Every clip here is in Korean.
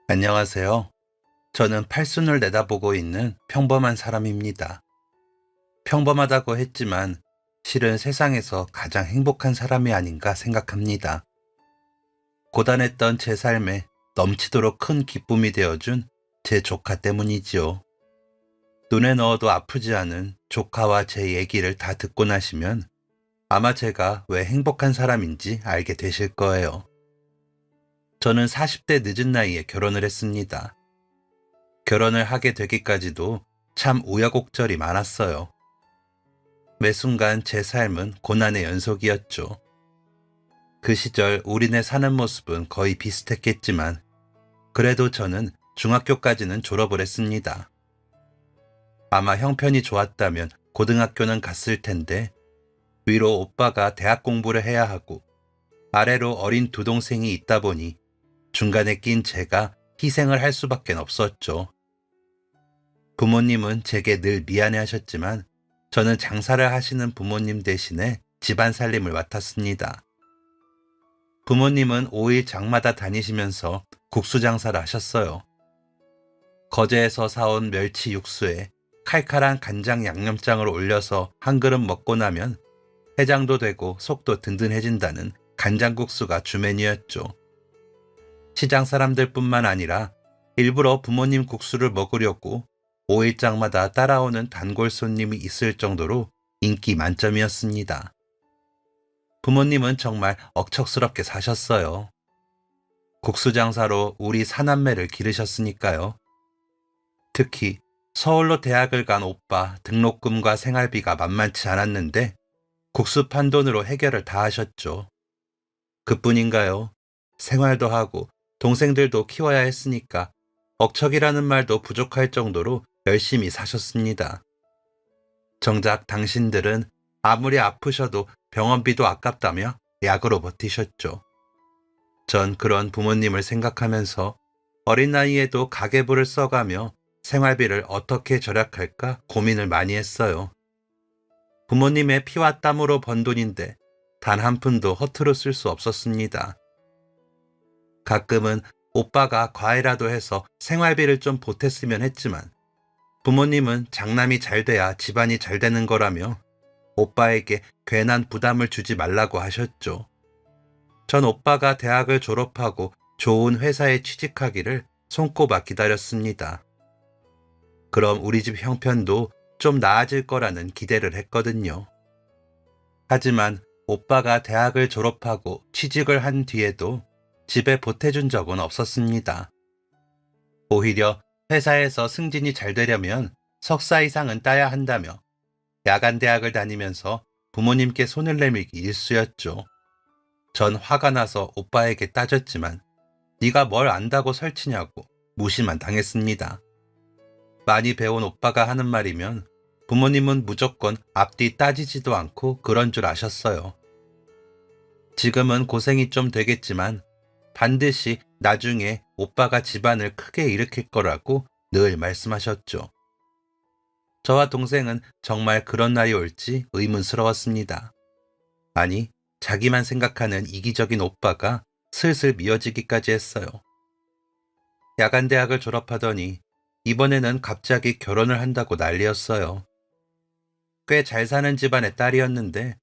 안녕하세요. 저는 팔순을 내다보고 있는 평범한 사람입니다. 평범하다고 했지만 실은 세상에서 가장 행복한 사람이 아닌가 생각합니다. 고단했던 제 삶에 넘치도록 큰 기쁨이 되어준 제 조카 때문이지요. 눈에 넣어도 아프지 않은 조카와 제 얘기를 다 듣고 나시면 아마 제가 왜 행복한 사람인지 알게 되실 거예요. 저는 40대 늦은 나이에 결혼을 했습니다. 결혼을 하게 되기까지도 참 우여곡절이 많았어요. 매 순간 제 삶은 고난의 연속이었죠. 그 시절 우리네 사는 모습은 거의 비슷했겠지만 그래도 저는 중학교까지는 졸업을 했습니다. 아마 형편이 좋았다면 고등학교는 갔을 텐데 위로 오빠가 대학 공부를 해야 하고 아래로 어린 두 동생이 있다 보니 중간에 낀 제가 희생을 할 수밖에 없었죠. 부모님은 제게 늘 미안해 하셨지만 저는 장사를 하시는 부모님 대신에 집안 살림을 맡았습니다. 부모님은 5일 장마다 다니시면서 국수 장사를 하셨어요. 거제에서 사온 멸치 육수에 칼칼한 간장 양념장을 올려서 한 그릇 먹고 나면 해장도 되고 속도 든든해진다는 간장국수가 주메뉴였죠. 시장 사람들뿐만 아니라 일부러 부모님 국수를 먹으려고 5일장마다 따라오는 단골 손님이 있을 정도로 인기 만점이었습니다. 부모님은 정말 억척스럽게 사셨어요. 국수 장사로 우리 사남매를 기르셨으니까요. 특히 서울로 대학을 간 오빠 등록금과 생활비가 만만치 않았는데 국수 판 돈으로 해결을 다 하셨죠. 그뿐인가요? 생활도 하고 동생들도 키워야 했으니까 억척이라는 말도 부족할 정도로 열심히 사셨습니다. 정작 당신들은 아무리 아프셔도 병원비도 아깝다며 약으로 버티셨죠. 전 그런 부모님을 생각하면서 어린 나이에도 가계부를 써가며 생활비를 어떻게 절약할까 고민을 많이 했어요. 부모님의 피와 땀으로 번 돈인데 단 한 푼도 허투루 쓸 수 없었습니다. 가끔은 오빠가 과외라도 해서 생활비를 좀 보탰으면 했지만 부모님은 장남이 잘 돼야 집안이 잘 되는 거라며 오빠에게 괜한 부담을 주지 말라고 하셨죠. 전 오빠가 대학을 졸업하고 좋은 회사에 취직하기를 손꼽아 기다렸습니다. 그럼 우리 집 형편도 좀 나아질 거라는 기대를 했거든요. 하지만 오빠가 대학을 졸업하고 취직을 한 뒤에도 집에 보태준 적은 없었습니다. 오히려 회사에서 승진이 잘 되려면 석사 이상은 따야 한다며 야간 대학을 다니면서 부모님께 손을 내밀기 일쑤였죠. 전 화가 나서 오빠에게 따졌지만 네가 뭘 안다고 설치냐고 무시만 당했습니다. 많이 배운 오빠가 하는 말이면 부모님은 무조건 앞뒤 따지지도 않고 그런 줄 아셨어요. 지금은 고생이 좀 되겠지만 반드시 나중에 오빠가 집안을 크게 일으킬 거라고 늘 말씀하셨죠. 저와 동생은 정말 그런 날이 올지 의문스러웠습니다. 아니, 자기만 생각하는 이기적인 오빠가 슬슬 미워지기까지 했어요. 야간 대학을 졸업하더니 이번에는 갑자기 결혼을 한다고 난리였어요. 꽤 잘 사는 집안의 딸이었는데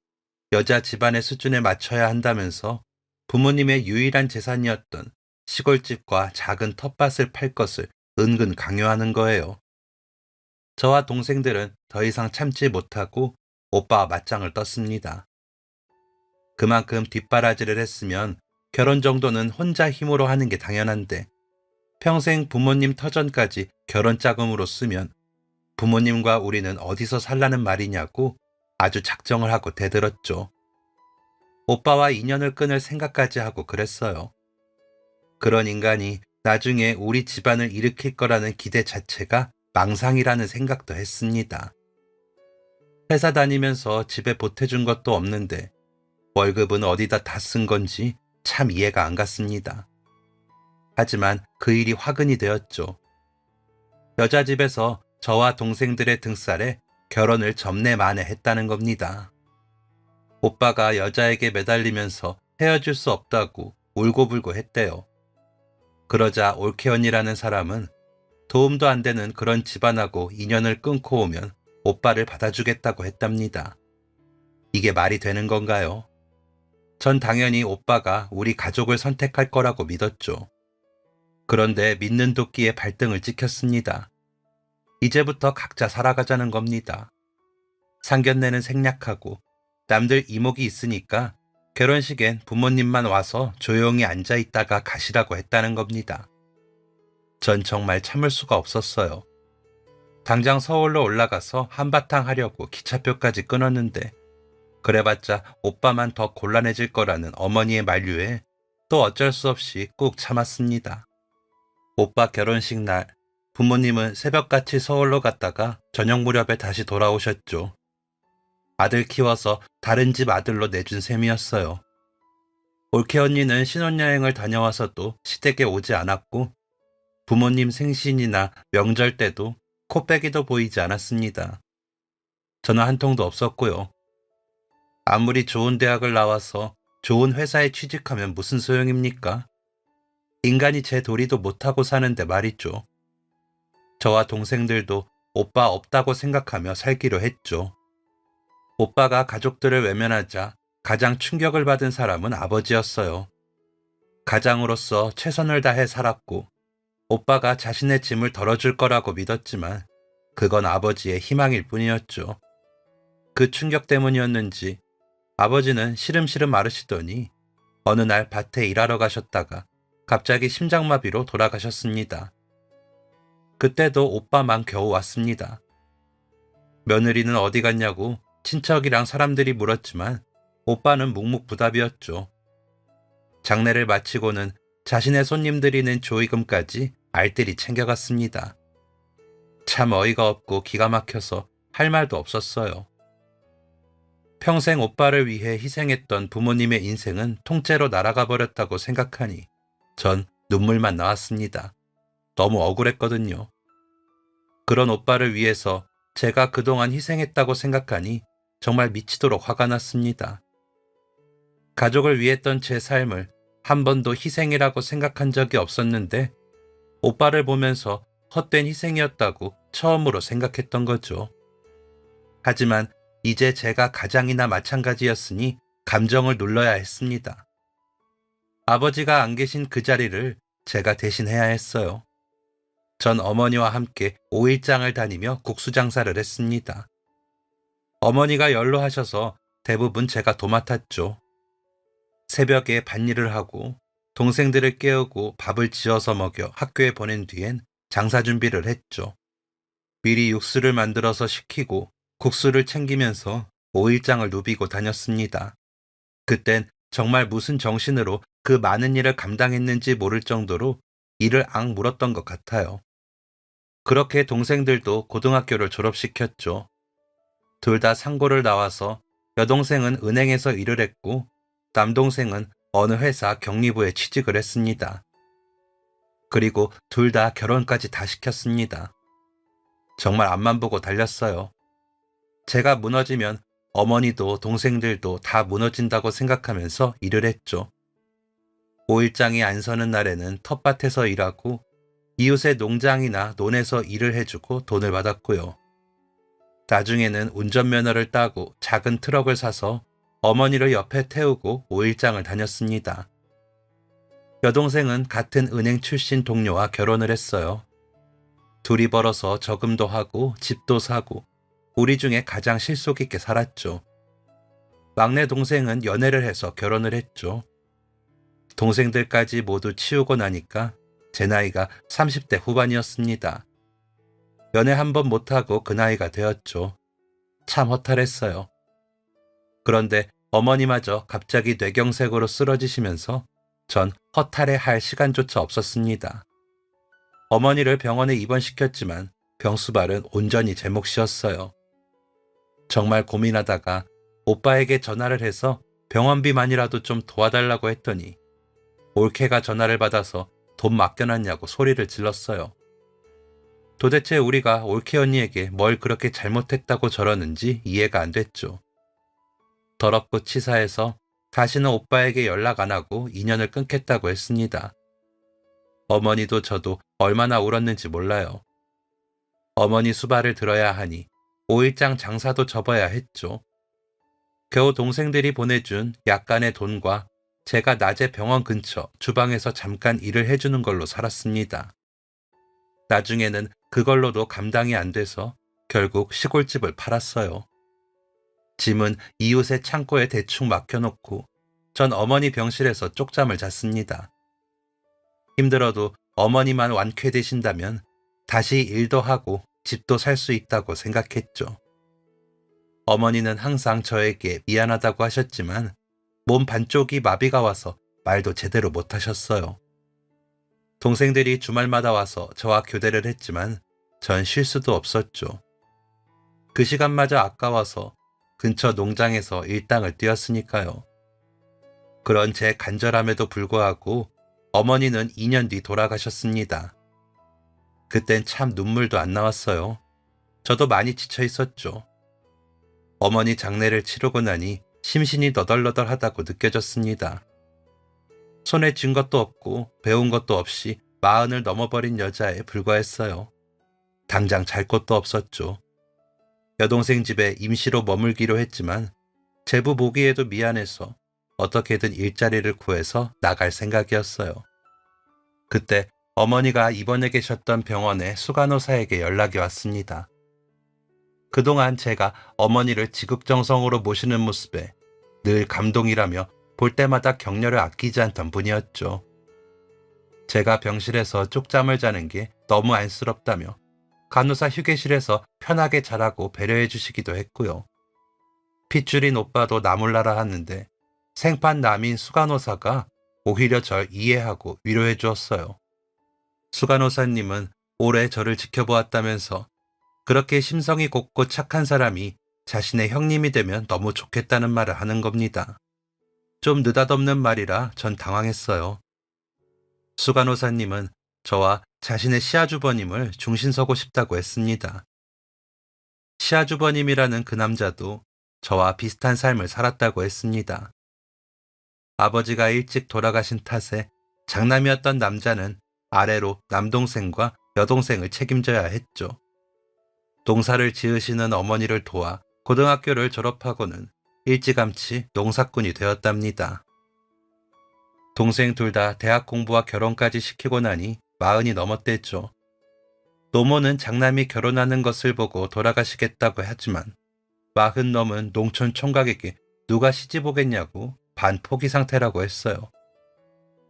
여자 집안의 수준에 맞춰야 한다면서 부모님의 유일한 재산이었던 시골집과 작은 텃밭을 팔 것을 은근 강요하는 거예요. 저와 동생들은 더 이상 참지 못하고 오빠와 맞짱을 떴습니다. 그만큼 뒷바라지를 했으면 결혼 정도는 혼자 힘으로 하는 게 당연한데 평생 부모님 터전까지 결혼 자금으로 쓰면 부모님과 우리는 어디서 살라는 말이냐고 아주 작정을 하고 대들었죠. 오빠와 인연을 끊을 생각까지 하고 그랬어요. 그런 인간이 나중에 우리 집안을 일으킬 거라는 기대 자체가 망상이라는 생각도 했습니다. 회사 다니면서 집에 보태준 것도 없는데 월급은 어디다 다 쓴 건지 참 이해가 안 갔습니다. 하지만 그 일이 화근이 되었죠. 여자 집에서 저와 동생들의 등살에 결혼을 접내 만에 했다는 겁니다. 오빠가 여자에게 매달리면서 헤어질 수 없다고 울고불고 했대요. 그러자 올케언이라는 사람은 도움도 안 되는 그런 집안하고 인연을 끊고 오면 오빠를 받아주겠다고 했답니다. 이게 말이 되는 건가요? 전 당연히 오빠가 우리 가족을 선택할 거라고 믿었죠. 그런데 믿는 도끼에 발등을 찍혔습니다. 이제부터 각자 살아가자는 겁니다. 상견례는 생략하고 남들 이목이 있으니까 결혼식엔 부모님만 와서 조용히 앉아 있다가 가시라고 했다는 겁니다. 전 정말 참을 수가 없었어요. 당장 서울로 올라가서 한바탕 하려고 기차표까지 끊었는데 그래봤자 오빠만 더 곤란해질 거라는 어머니의 만류에 또 어쩔 수 없이 꾹 참았습니다. 오빠 결혼식 날 부모님은 새벽같이 서울로 갔다가 저녁 무렵에 다시 돌아오셨죠. 아들 키워서 다른 집 아들로 내준 셈이었어요. 올케 언니는 신혼여행을 다녀와서도 시댁에 오지 않았고 부모님 생신이나 명절 때도 코빼기도 보이지 않았습니다. 전화 한 통도 없었고요. 아무리 좋은 대학을 나와서 좋은 회사에 취직하면 무슨 소용입니까? 인간이 제 도리도 못하고 사는데 말이죠. 저와 동생들도 오빠 없다고 생각하며 살기로 했죠. 오빠가 가족들을 외면하자 가장 충격을 받은 사람은 아버지였어요. 가장으로서 최선을 다해 살았고 오빠가 자신의 짐을 덜어줄 거라고 믿었지만 그건 아버지의 희망일 뿐이었죠. 그 충격 때문이었는지 아버지는 시름시름 마르시더니 어느 날 밭에 일하러 가셨다가 갑자기 심장마비로 돌아가셨습니다. 그때도 오빠만 겨우 왔습니다. 며느리는 어디 갔냐고 친척이랑 사람들이 물었지만 오빠는 묵묵부답이었죠. 장례를 마치고는 자신의 손님들이 낸 조의금까지 알뜰히 챙겨갔습니다. 참 어이가 없고 기가 막혀서 할 말도 없었어요. 평생 오빠를 위해 희생했던 부모님의 인생은 통째로 날아가 버렸다고 생각하니 전 눈물만 나왔습니다. 너무 억울했거든요. 그런 오빠를 위해서 제가 그동안 희생했다고 생각하니 정말 미치도록 화가 났습니다. 가족을 위했던 제 삶을 한 번도 희생이라고 생각한 적이 없었는데 오빠를 보면서 헛된 희생이었다고 처음으로 생각했던 거죠. 하지만 이제 제가 가장이나 마찬가지였으니 감정을 눌러야 했습니다. 아버지가 안 계신 그 자리를 제가 대신 해야 했어요. 전 어머니와 함께 5일장을 다니며 국수 장사를 했습니다. 어머니가 연로하셔서 대부분 제가 도맡았죠. 새벽에 밭일을 하고 동생들을 깨우고 밥을 지어서 먹여 학교에 보낸 뒤엔 장사 준비를 했죠. 미리 육수를 만들어서 식히고 국수를 챙기면서 5일장을 누비고 다녔습니다. 그땐 정말 무슨 정신으로 그 많은 일을 감당했는지 모를 정도로 일을 악물었던 것 같아요. 그렇게 동생들도 고등학교를 졸업시켰죠. 둘 다 상고를 나와서 여동생은 은행에서 일을 했고 남동생은 어느 회사 경리부에 취직을 했습니다. 그리고 둘 다 결혼까지 다 시켰습니다. 정말 앞만 보고 달렸어요. 제가 무너지면 어머니도 동생들도 다 무너진다고 생각하면서 일을 했죠. 5일장이 안 서는 날에는 텃밭에서 일하고 이웃의 농장이나 논에서 일을 해주고 돈을 받았고요. 나중에는 운전면허를 따고 작은 트럭을 사서 어머니를 옆에 태우고 5일장을 다녔습니다. 여동생은 같은 은행 출신 동료와 결혼을 했어요. 둘이 벌어서 저금도 하고 집도 사고 우리 중에 가장 실속 있게 살았죠. 막내 동생은 연애를 해서 결혼을 했죠. 동생들까지 모두 치우고 나니까 제 나이가 30대 후반이었습니다. 연애 한 번 못하고 그 나이가 되었죠. 참 허탈했어요. 그런데 어머니마저 갑자기 뇌경색으로 쓰러지시면서 전 허탈해 할 시간조차 없었습니다. 어머니를 병원에 입원시켰지만 병수발은 온전히 제 몫이었어요. 정말 고민하다가 오빠에게 전화를 해서 병원비만이라도 좀 도와달라고 했더니 올케가 전화를 받아서 돈 맡겨놨냐고 소리를 질렀어요. 도대체 우리가 올케 언니에게 뭘 그렇게 잘못했다고 저러는지 이해가 안 됐죠. 더럽고 치사해서 다시는 오빠에게 연락 안 하고 인연을 끊겠다고 했습니다. 어머니도 저도 얼마나 울었는지 몰라요. 어머니 수발을 들어야 하니 5일장 장사도 접어야 했죠. 겨우 동생들이 보내준 약간의 돈과 제가 낮에 병원 근처 주방에서 잠깐 일을 해주는 걸로 살았습니다. 나중에는 그걸로도 감당이 안 돼서 결국 시골집을 팔았어요. 짐은 이웃의 창고에 대충 맡겨놓고 전 어머니 병실에서 쪽잠을 잤습니다. 힘들어도 어머니만 완쾌되신다면 다시 일도 하고 집도 살 수 있다고 생각했죠. 어머니는 항상 저에게 미안하다고 하셨지만 몸 반쪽이 마비가 와서 말도 제대로 못 하셨어요. 동생들이 주말마다 와서 저와 교대를 했지만 전 쉴 수도 없었죠. 그 시간마저 아까워서 근처 농장에서 일당을 뛰었으니까요. 그런 제 간절함에도 불구하고 어머니는 2년 뒤 돌아가셨습니다. 그땐 참 눈물도 안 나왔어요. 저도 많이 지쳐 있었죠. 어머니 장례를 치르고 나니 심신이 너덜너덜하다고 느껴졌습니다. 손에 쥔 것도 없고 배운 것도 없이 40을 넘어버린 여자에 불과했어요. 당장 잘 곳도 없었죠. 여동생 집에 임시로 머물기로 했지만 제부 보기에도 미안해서 어떻게든 일자리를 구해서 나갈 생각이었어요. 그때 어머니가 입원해 계셨던 병원의 수간호사에게 연락이 왔습니다. 그동안 제가 어머니를 지극정성으로 모시는 모습에 늘 감동이라며 볼 때마다 격려를 아끼지 않던 분이었죠. 제가 병실에서 쪽잠을 자는 게 너무 안쓰럽다며 간호사 휴게실에서 편하게 자라고 배려해 주시기도 했고요. 핏줄인 오빠도 나 몰라라 하는데 생판 남인 수간호사가 오히려 절 이해하고 위로해 주었어요. 수간호사님은 오래 저를 지켜보았다면서 그렇게 심성이 곱고 착한 사람이 자신의 형님이 되면 너무 좋겠다는 말을 하는 겁니다. 좀 느닷없는 말이라 전 당황했어요. 수간호사님은 저와 자신의 시아주버님을 중신 서고 싶다고 했습니다. 시아주버님이라는 그 남자도 저와 비슷한 삶을 살았다고 했습니다. 아버지가 일찍 돌아가신 탓에 장남이었던 남자는 아래로 남동생과 여동생을 책임져야 했죠. 농사를 지으시는 어머니를 도와 고등학교를 졸업하고는 일찌감치 농사꾼이 되었답니다. 동생 둘 다 대학 공부와 결혼까지 시키고 나니 40이 넘었댔죠. 노모는 장남이 결혼하는 것을 보고 돌아가시겠다고 하지만 40 넘은 농촌 총각에게 누가 시집 오겠냐고 반포기 상태라고 했어요.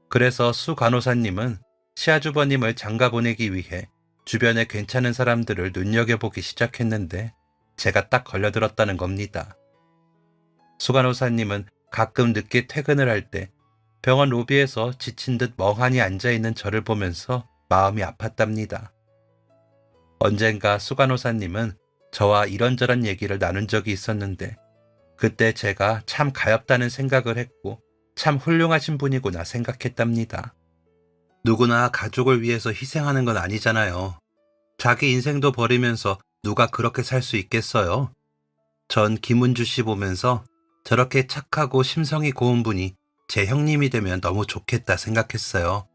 그래서 수 간호사님은 시아주버님을 장가 보내기 위해 주변에 괜찮은 사람들을 눈여겨보기 시작했는데 제가 딱 걸려들었다는 겁니다. 수 간호사님은 가끔 늦게 퇴근을 할 때 병원 로비에서 지친 듯 멍하니 앉아있는 저를 보면서 마음이 아팠답니다. 언젠가 수 간호사님은 저와 이런저런 얘기를 나눈 적이 있었는데 그때 제가 참 가엾다는 생각을 했고 참 훌륭하신 분이구나 생각했답니다. 누구나 가족을 위해서 희생하는 건 아니잖아요. 자기 인생도 버리면서 누가 그렇게 살 수 있겠어요? 전 김은주 씨 보면서 저렇게 착하고 심성이 고운 분이 제 형님이 되면 너무 좋겠다 생각했어요.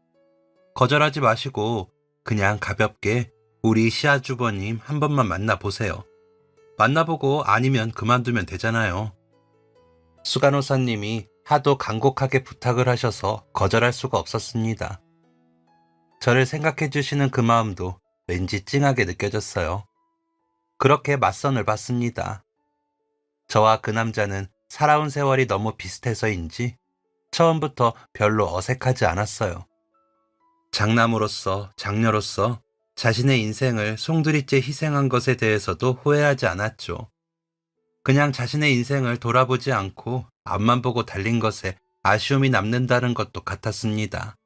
거절하지 마시고 그냥 가볍게 우리 시아주버님 한 번만 만나보세요. 만나보고 아니면 그만두면 되잖아요. 수간호사님이 하도 간곡하게 부탁을 하셔서 거절할 수가 없었습니다. 저를 생각해 주시는 그 마음도 왠지 찡하게 느껴졌어요. 그렇게 맞선을 봤습니다. 저와 그 남자는 살아온 세월이 너무 비슷해서인지 처음부터 별로 어색하지 않았어요. 장남으로서, 장녀로서 자신의 인생을 송두리째 희생한 것에 대해서도 후회하지 않았죠. 그냥 자신의 인생을 돌아보지 않고 앞만 보고 달린 것에 아쉬움이 남는다는 것도 같았습니다.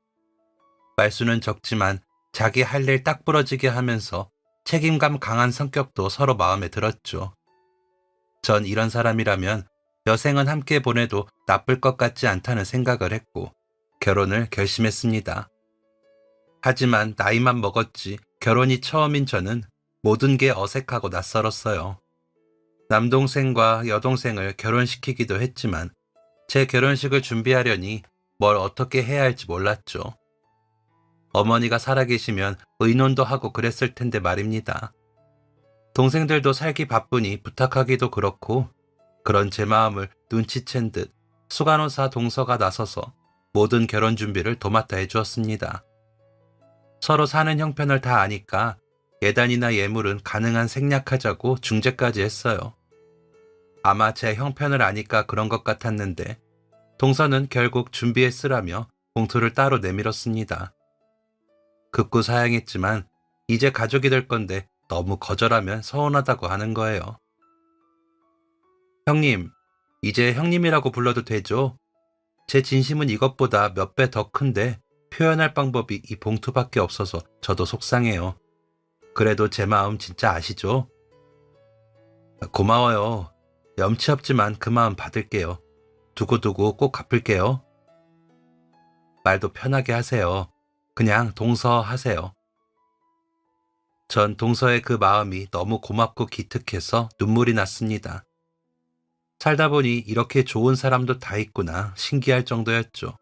말수는 적지만 자기 할 일 딱 부러지게 하면서 책임감 강한 성격도 서로 마음에 들었죠. 전 이런 사람이라면 여생은 함께 보내도 나쁠 것 같지 않다는 생각을 했고 결혼을 결심했습니다. 하지만 나이만 먹었지 결혼이 처음인 저는 모든 게 어색하고 낯설었어요. 남동생과 여동생을 결혼시키기도 했지만 제 결혼식을 준비하려니 뭘 어떻게 해야 할지 몰랐죠. 어머니가 살아계시면 의논도 하고 그랬을 텐데 말입니다. 동생들도 살기 바쁘니 부탁하기도 그렇고 그런 제 마음을 눈치챈 듯 수간호사 동서가 나서서 모든 결혼 준비를 도맡아 해주었습니다. 서로 사는 형편을 다 아니까 예단이나 예물은 가능한 생략하자고 중재까지 했어요. 아마 제 형편을 아니까 그런 것 같았는데 동서는 결국 준비에 쓰라며 봉투를 따로 내밀었습니다. 극구 사양했지만 이제 가족이 될 건데 너무 거절하면 서운하다고 하는 거예요. 형님, 이제 형님이라고 불러도 되죠? 제 진심은 이것보다 몇 배 더 큰데 표현할 방법이 이 봉투밖에 없어서 저도 속상해요. 그래도 제 마음 진짜 아시죠? 고마워요. 염치 없지만 그 마음 받을게요. 두고두고 꼭 갚을게요. 말도 편하게 하세요. 그냥 동서 하세요. 전 동서의 그 마음이 너무 고맙고 기특해서 눈물이 났습니다. 살다 보니 이렇게 좋은 사람도 다 있구나 신기할 정도였죠.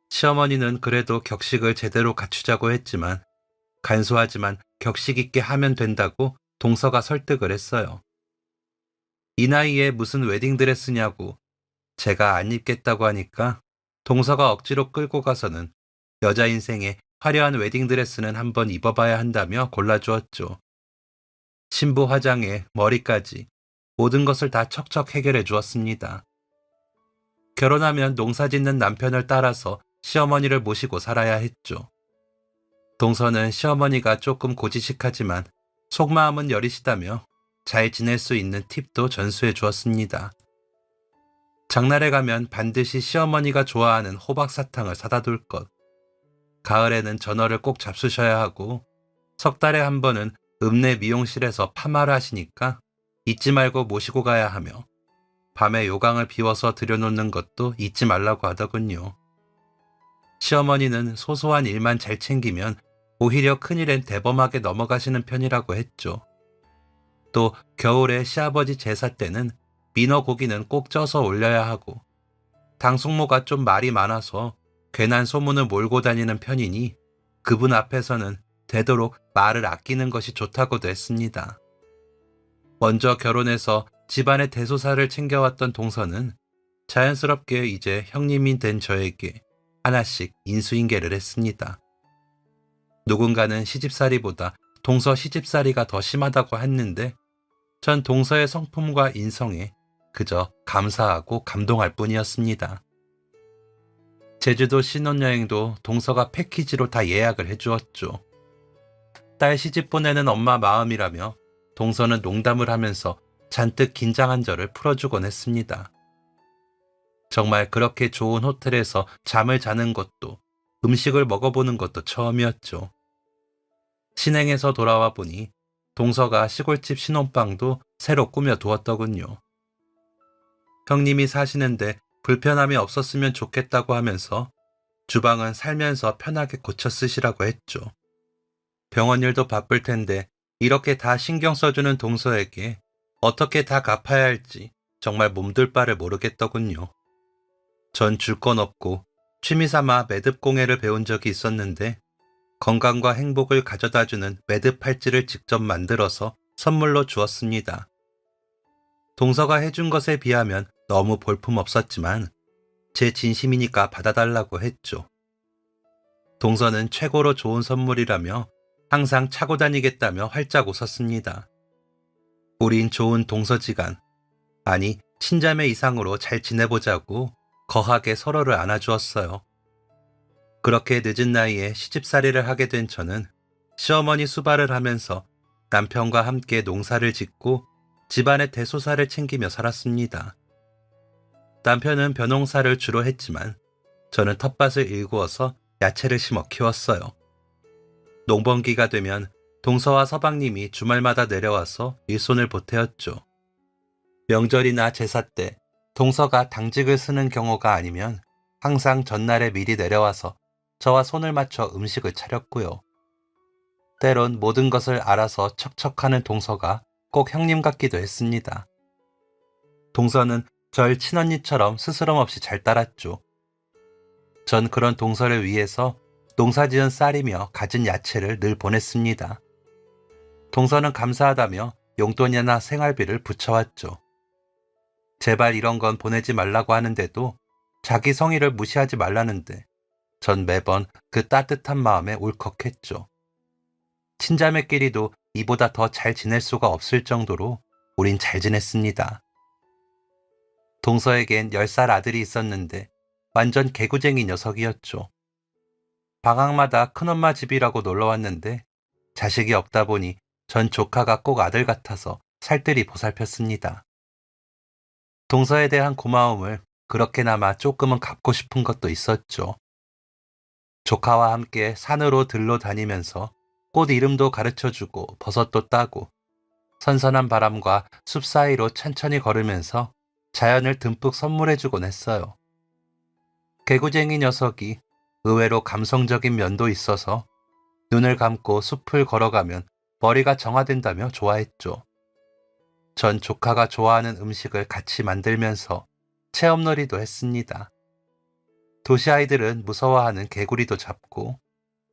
시어머니는 그래도 격식을 제대로 갖추자고 했지만 간소하지만 격식 있게 하면 된다고 동서가 설득을 했어요. 이 나이에 무슨 웨딩드레스냐고 제가 안 입겠다고 하니까 동서가 억지로 끌고 가서는 여자 인생에 화려한 웨딩드레스는 한번 입어봐야 한다며 골라주었죠. 신부 화장에 머리까지 모든 것을 다 척척 해결해 주었습니다. 결혼하면 농사 짓는 남편을 따라서 시어머니를 모시고 살아야 했죠. 동서는 시어머니가 조금 고지식하지만 속마음은 여리시다며 잘 지낼 수 있는 팁도 전수해 주었습니다. 장날에 가면 반드시 시어머니가 좋아하는 호박사탕을 사다 둘 것. 가을에는 전어를 꼭 잡수셔야 하고 석 달에 한 번은 읍내 미용실에서 파마를 하시니까 잊지 말고 모시고 가야 하며 밤에 요강을 비워서 들여놓는 것도 잊지 말라고 하더군요. 시어머니는 소소한 일만 잘 챙기면 오히려 큰일엔 대범하게 넘어가시는 편이라고 했죠. 또 겨울에 시아버지 제사 때는 민어 고기는 꼭 쪄서 올려야 하고 당숙모가 좀 말이 많아서 괜한 소문을 몰고 다니는 편이니 그분 앞에서는 되도록 말을 아끼는 것이 좋다고도 했습니다. 먼저 결혼해서 집안의 대소사를 챙겨왔던 동서는 자연스럽게 이제 형님이 된 저에게 하나씩 인수인계를 했습니다. 누군가는 시집살이보다 동서 시집살이가 더 심하다고 했는데 전 동서의 성품과 인성에 그저 감사하고 감동할 뿐이었습니다. 제주도 신혼여행도 동서가 패키지로 다 예약을 해주었죠. 딸 시집 보내는 엄마 마음이라며 동서는 농담을 하면서 잔뜩 긴장한 저를 풀어주곤 했습니다. 정말 그렇게 좋은 호텔에서 잠을 자는 것도 음식을 먹어보는 것도 처음이었죠. 신행에서 돌아와 보니 동서가 시골집 신혼방도 새로 꾸며두었더군요. 형님이 사시는데 불편함이 없었으면 좋겠다고 하면서 주방은 살면서 편하게 고쳐 쓰시라고 했죠. 병원 일도 바쁠 텐데 이렇게 다 신경 써주는 동서에게 어떻게 다 갚아야 할지 정말 몸둘 바를 모르겠더군요. 전 줄 건 없고 취미삼아 매듭공예를 배운 적이 있었는데 건강과 행복을 가져다주는 매듭 팔찌를 직접 만들어서 선물로 주었습니다. 동서가 해준 것에 비하면 너무 볼품없었지만 제 진심이니까 받아달라고 했죠. 동서는 최고로 좋은 선물이라며 항상 차고 다니겠다며 활짝 웃었습니다. 우린 좋은 동서지간, 아니 친자매 이상으로 잘 지내보자고 거하게 서로를 안아주었어요. 그렇게 늦은 나이에 시집살이를 하게 된 저는 시어머니 수발을 하면서 남편과 함께 농사를 짓고 집안의 대소사를 챙기며 살았습니다. 남편은 벼농사를 주로 했지만 저는 텃밭을 일구어서 야채를 심어 키웠어요. 농번기가 되면 동서와 서방님이 주말마다 내려와서 일손을 보태었죠. 명절이나 제사 때 동서가 당직을 쓰는 경우가 아니면 항상 전날에 미리 내려와서 저와 손을 맞춰 음식을 차렸고요. 때론 모든 것을 알아서 척척하는 동서가 꼭 형님 같기도 했습니다. 동서는 절 친언니처럼 스스럼 없이 잘 따랐죠. 전 그런 동서를 위해서 농사지은 쌀이며 갖은 야채를 늘 보냈습니다. 동서는 감사하다며 용돈이나 생활비를 붙여왔죠. 제발 이런 건 보내지 말라고 하는데도 자기 성의를 무시하지 말라는데 전 매번 그 따뜻한 마음에 울컥했죠. 친자매끼리도 이보다 더 잘 지낼 수가 없을 정도로 우린 잘 지냈습니다. 동서에겐 10살 아들이 있었는데 완전 개구쟁이 녀석이었죠. 방학마다 큰엄마 집이라고 놀러 왔는데 자식이 없다 보니 전 조카가 꼭 아들 같아서 살뜰히 보살폈습니다. 동서에 대한 고마움을 그렇게나마 조금은 갚고 싶은 것도 있었죠. 조카와 함께 산으로 들러 다니면서 꽃 이름도 가르쳐주고 버섯도 따고 선선한 바람과 숲 사이로 천천히 걸으면서 자연을 듬뿍 선물해주곤 했어요. 개구쟁이 녀석이 의외로 감성적인 면도 있어서 눈을 감고 숲을 걸어가면 머리가 정화된다며 좋아했죠. 전 조카가 좋아하는 음식을 같이 만들면서 체험놀이도 했습니다. 도시 아이들은 무서워하는 개구리도 잡고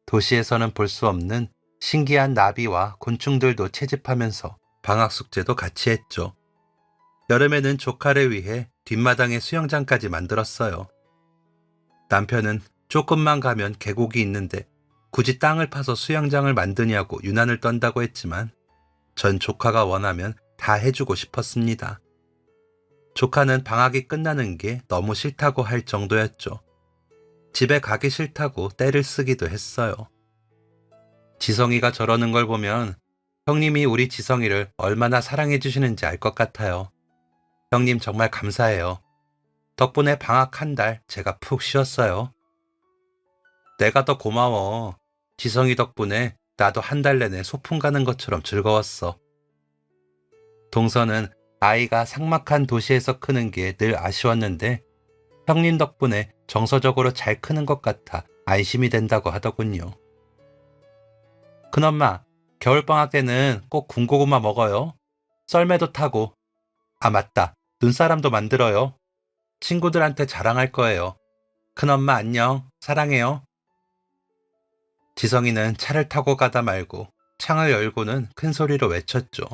도시에서는 볼 수 없는 신기한 나비와 곤충들도 채집하면서 방학 숙제도 같이 했죠. 여름에는 조카를 위해 뒷마당에 수영장까지 만들었어요. 남편은 조금만 가면 계곡이 있는데 굳이 땅을 파서 수영장을 만드냐고 유난을 떤다고 했지만 전 조카가 원하면 다 해주고 싶었습니다. 조카는 방학이 끝나는 게 너무 싫다고 할 정도였죠. 집에 가기 싫다고 떼를 쓰기도 했어요. 지성이가 저러는 걸 보면 형님이 우리 지성이를 얼마나 사랑해 주시는지 알 것 같아요. 형님 정말 감사해요. 덕분에 방학 한 달 제가 푹 쉬었어요. 내가 더 고마워. 지성이 덕분에 나도 한 달 내내 소풍 가는 것처럼 즐거웠어. 동서는 아이가 삭막한 도시에서 크는 게 늘 아쉬웠는데 형님 덕분에 정서적으로 잘 크는 것 같아 안심이 된다고 하더군요. 큰엄마, 겨울방학 때는 꼭 군고구마 먹어요. 썰매도 타고. 아 맞다, 눈사람도 만들어요. 친구들한테 자랑할 거예요. 큰엄마 안녕, 사랑해요. 지성이는 차를 타고 가다 말고 창을 열고는 큰 소리로 외쳤죠.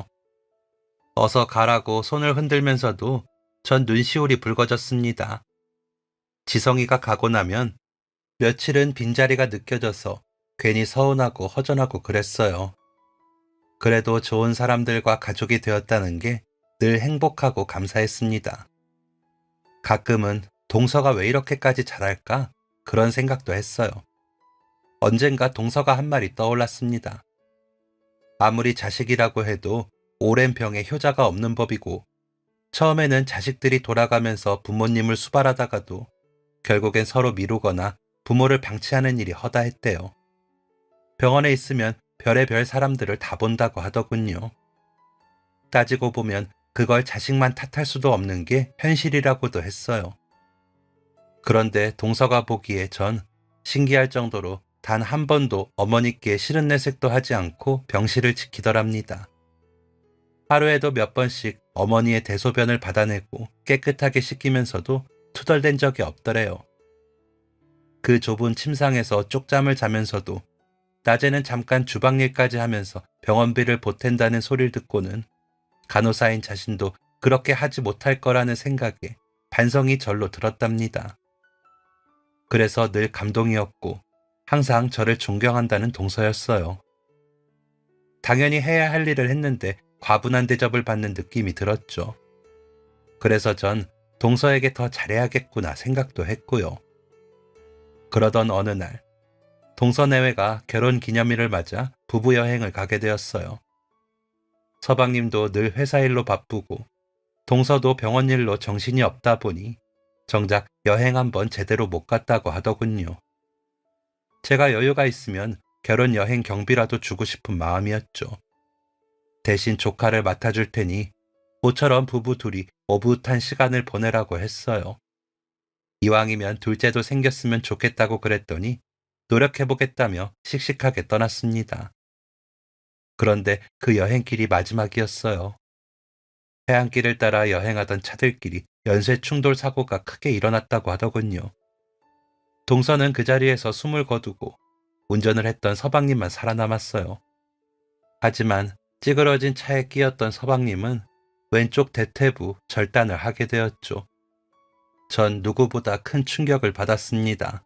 어서 가라고 손을 흔들면서도 전 눈시울이 붉어졌습니다. 지성이가 가고 나면 며칠은 빈자리가 느껴져서 괜히 서운하고 허전하고 그랬어요. 그래도 좋은 사람들과 가족이 되었다는 게 늘 행복하고 감사했습니다. 가끔은 동서가 왜 이렇게까지 잘할까? 그런 생각도 했어요. 언젠가 동서가 한 말이 떠올랐습니다. 아무리 자식이라고 해도 오랜 병에 효자가 없는 법이고 처음에는 자식들이 돌아가면서 부모님을 수발하다가도 결국엔 서로 미루거나 부모를 방치하는 일이 허다했대요. 병원에 있으면 별의별 사람들을 다 본다고 하더군요. 따지고 보면 그걸 자식만 탓할 수도 없는 게 현실이라고도 했어요. 그런데 동서가 보기에 전 신기할 정도로 단 한 번도 어머니께 싫은 내색도 하지 않고 병실을 지키더랍니다. 하루에도 몇 번씩 어머니의 대소변을 받아내고 깨끗하게 씻기면서도 투덜댄 적이 없더래요. 그 좁은 침상에서 쪽잠을 자면서도 낮에는 잠깐 주방일까지 하면서 병원비를 보탠다는 소리를 듣고는 간호사인 자신도 그렇게 하지 못할 거라는 생각에 반성이 절로 들었답니다. 그래서 늘 감동이었고 항상 저를 존경한다는 동서였어요. 당연히 해야 할 일을 했는데 과분한 대접을 받는 느낌이 들었죠. 그래서 전 동서에게 더 잘해야겠구나 생각도 했고요. 그러던 어느 날 동서 내외가 결혼 기념일을 맞아 부부 여행을 가게 되었어요. 서방님도 늘 회사 일로 바쁘고 동서도 병원 일로 정신이 없다 보니 정작 여행 한번 제대로 못 갔다고 하더군요. 제가 여유가 있으면 결혼 여행 경비라도 주고 싶은 마음이었죠. 대신 조카를 맡아줄 테니 모처럼 부부 둘이 오붓한 시간을 보내라고 했어요. 이왕이면 둘째도 생겼으면 좋겠다고 그랬더니 노력해보겠다며 씩씩하게 떠났습니다. 그런데 그 여행길이 마지막이었어요. 해안길을 따라 여행하던 차들끼리 연쇄 충돌 사고가 크게 일어났다고 하더군요. 동서는 그 자리에서 숨을 거두고 운전을 했던 서방님만 살아남았어요. 하지만 찌그러진 차에 끼었던 서방님은 왼쪽 대퇴부 절단을 하게 되었죠. 전 누구보다 큰 충격을 받았습니다.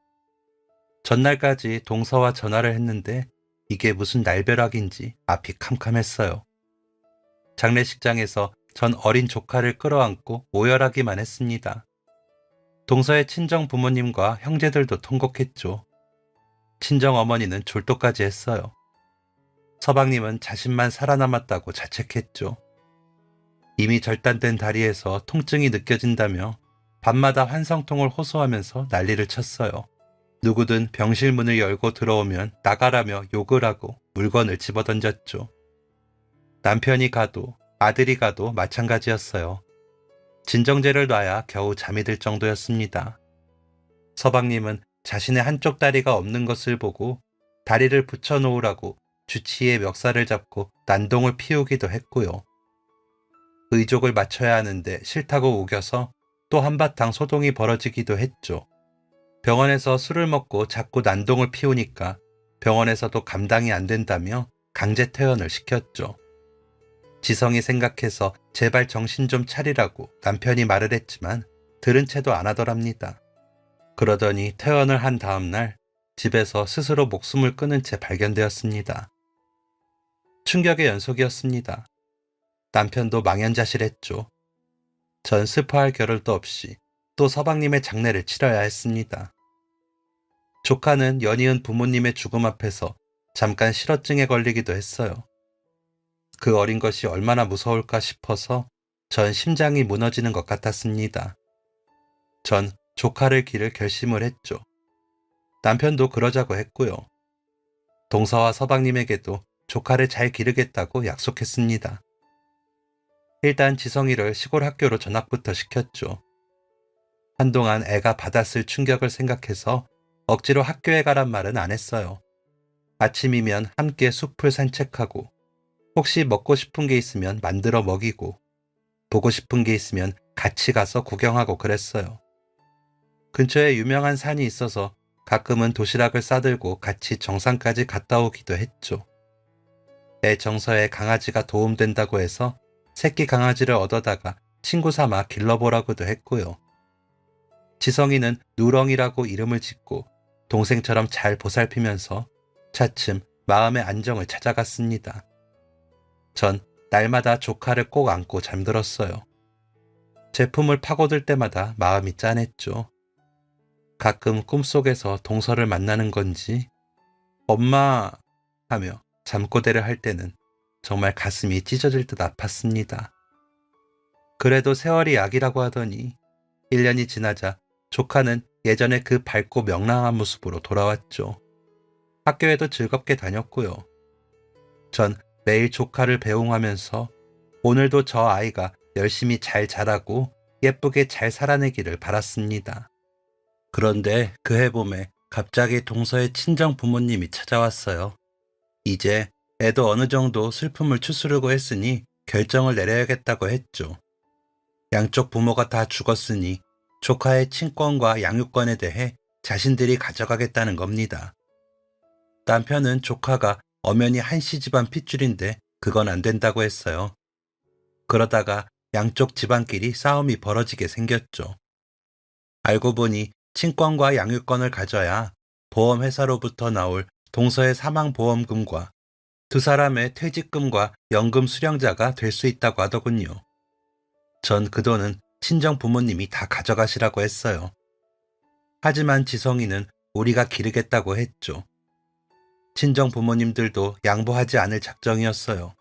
전날까지 동서와 전화를 했는데 이게 무슨 날벼락인지 앞이 캄캄했어요. 장례식장에서 전 어린 조카를 끌어안고 오열하기만 했습니다. 동서의 친정 부모님과 형제들도 통곡했죠. 친정 어머니는 졸도까지 했어요. 서방님은 자신만 살아남았다고 자책했죠. 이미 절단된 다리에서 통증이 느껴진다며 밤마다 환성통을 호소하면서 난리를 쳤어요. 누구든 병실 문을 열고 들어오면 나가라며 욕을 하고 물건을 집어던졌죠. 남편이 가도 아들이 가도 마찬가지였어요. 진정제를 놔야 겨우 잠이 들 정도였습니다. 서방님은 자신의 한쪽 다리가 없는 것을 보고 다리를 붙여놓으라고 주치의의 멱살을 잡고 난동을 피우기도 했고요. 의족을 맞춰야 하는데 싫다고 우겨서 또 한바탕 소동이 벌어지기도 했죠. 병원에서 술을 먹고 자꾸 난동을 피우니까 병원에서도 감당이 안 된다며 강제 퇴원을 시켰죠. 지성이 생각해서 제발 정신 좀 차리라고 남편이 말을 했지만 들은 채도 안 하더랍니다. 그러더니 퇴원을 한 다음 날 집에서 스스로 목숨을 끊은 채 발견되었습니다. 충격의 연속이었습니다. 남편도 망연자실했죠. 전 슬퍼할 겨를도 없이 또 서방님의 장례를 치러야 했습니다. 조카는 연이은 부모님의 죽음 앞에서 잠깐 실어증에 걸리기도 했어요. 그 어린 것이 얼마나 무서울까 싶어서 전 심장이 무너지는 것 같았습니다. 전 조카를 기를 결심을 했죠. 남편도 그러자고 했고요. 동서와 서방님에게도 조카를 잘 기르겠다고 약속했습니다. 일단 지성이를 시골 학교로 전학부터 시켰죠. 한동안 애가 받았을 충격을 생각해서 억지로 학교에 가란 말은 안 했어요. 아침이면 함께 숲을 산책하고 혹시 먹고 싶은 게 있으면 만들어 먹이고 보고 싶은 게 있으면 같이 가서 구경하고 그랬어요. 근처에 유명한 산이 있어서 가끔은 도시락을 싸들고 같이 정상까지 갔다 오기도 했죠. 애 정서에 강아지가 도움된다고 해서 새끼 강아지를 얻어다가 친구 삼아 길러보라고도 했고요. 지성이는 누렁이라고 이름을 짓고 동생처럼 잘 보살피면서 차츰 마음의 안정을 찾아갔습니다. 전 날마다 조카를 꼭 안고 잠들었어요. 제품을 파고들 때마다 마음이 짠했죠. 가끔 꿈속에서 동서를 만나는 건지 엄마 하며 잠꼬대를 할 때는 정말 가슴이 찢어질 듯 아팠습니다. 그래도 세월이 약이라고 하더니 1년이 지나자 조카는 예전에 그 밝고 명랑한 모습으로 돌아왔죠. 학교에도 즐겁게 다녔고요. 전 매일 조카를 배웅하면서 오늘도 저 아이가 열심히 잘 자라고 예쁘게 잘 살아내기를 바랐습니다. 그런데 그 해봄에 갑자기 동서의 친정 부모님이 찾아왔어요. 이제 애도 어느 정도 슬픔을 추스르고 했으니 결정을 내려야겠다고 했죠. 양쪽 부모가 다 죽었으니 조카의 친권과 양육권에 대해 자신들이 가져가겠다는 겁니다. 남편은 조카가 엄연히 한씨 집안 핏줄인데 그건 안 된다고 했어요. 그러다가 양쪽 집안끼리 싸움이 벌어지게 생겼죠. 알고 보니 친권과 양육권을 가져야 보험회사로부터 나올 동서의 사망보험금과 두 사람의 퇴직금과 연금 수령자가 될 수 있다고 하더군요. 전 그 돈은 친정 부모님이 다 가져가시라고 했어요. 하지만 지성이는 우리가 기르겠다고 했죠. 친정 부모님들도 양보하지 않을 작정이었어요.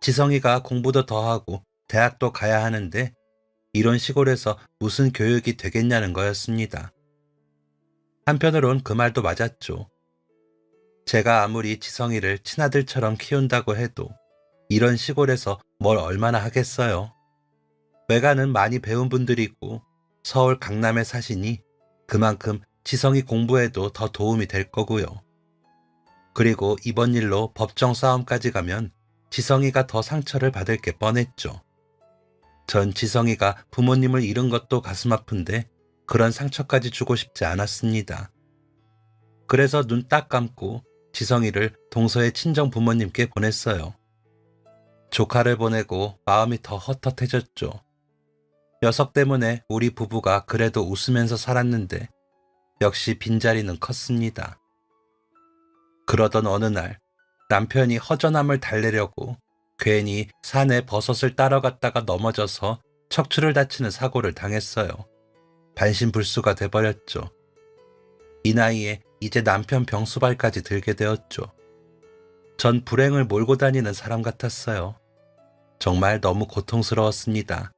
지성이가 공부도 더 하고 대학도 가야 하는데 이런 시골에서 무슨 교육이 되겠냐는 거였습니다. 한편으론 그 말도 맞았죠. 제가 아무리 지성이를 친아들처럼 키운다고 해도 이런 시골에서 뭘 얼마나 하겠어요. 외가는 많이 배운 분들이고 서울 강남에 사시니 그만큼 지성이 공부에도 더 도움이 될 거고요. 그리고 이번 일로 법정 싸움까지 가면 지성이가 더 상처를 받을 게 뻔했죠. 전 지성이가 부모님을 잃은 것도 가슴 아픈데 그런 상처까지 주고 싶지 않았습니다. 그래서 눈 딱 감고 지성이를 동서의 친정 부모님께 보냈어요. 조카를 보내고 마음이 더 헛헛해졌죠. 녀석 때문에 우리 부부가 그래도 웃으면서 살았는데 역시 빈자리는 컸습니다. 그러던 어느 날 남편이 허전함을 달래려고 괜히 산에 버섯을 따러 갔다가 넘어져서 척추를 다치는 사고를 당했어요. 반신불수가 돼버렸죠. 이 나이에 이제 남편 병수발까지 들게 되었죠. 전 불행을 몰고 다니는 사람 같았어요. 정말 너무 고통스러웠습니다.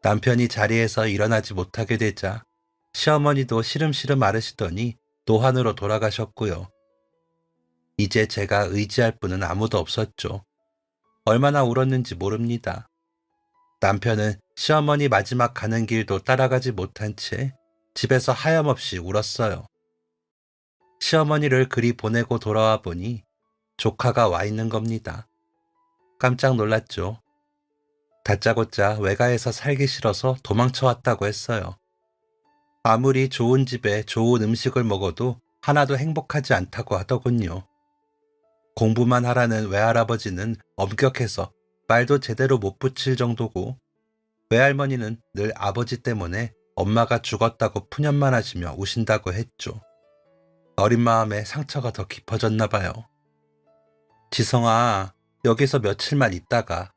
남편이 자리에서 일어나지 못하게 되자 시어머니도 시름시름 앓으시더니 노환으로 돌아가셨고요. 이제 제가 의지할 분은 아무도 없었죠. 얼마나 울었는지 모릅니다. 남편은 시어머니 마지막 가는 길도 따라가지 못한 채 집에서 하염없이 울었어요. 시어머니를 그리 보내고 돌아와 보니 조카가 와 있는 겁니다. 깜짝 놀랐죠. 다짜고짜 외가에서 살기 싫어서 도망쳐 왔다고 했어요. 아무리 좋은 집에 좋은 음식을 먹어도 하나도 행복하지 않다고 하더군요. 공부만 하라는 외할아버지는 엄격해서 말도 제대로 못 붙일 정도고 외할머니는 늘 아버지 때문에 엄마가 죽었다고 푸념만 하시며 우신다고 했죠. 어린 마음에 상처가 더 깊어졌나 봐요. 지성아, 여기서 며칠만 있다가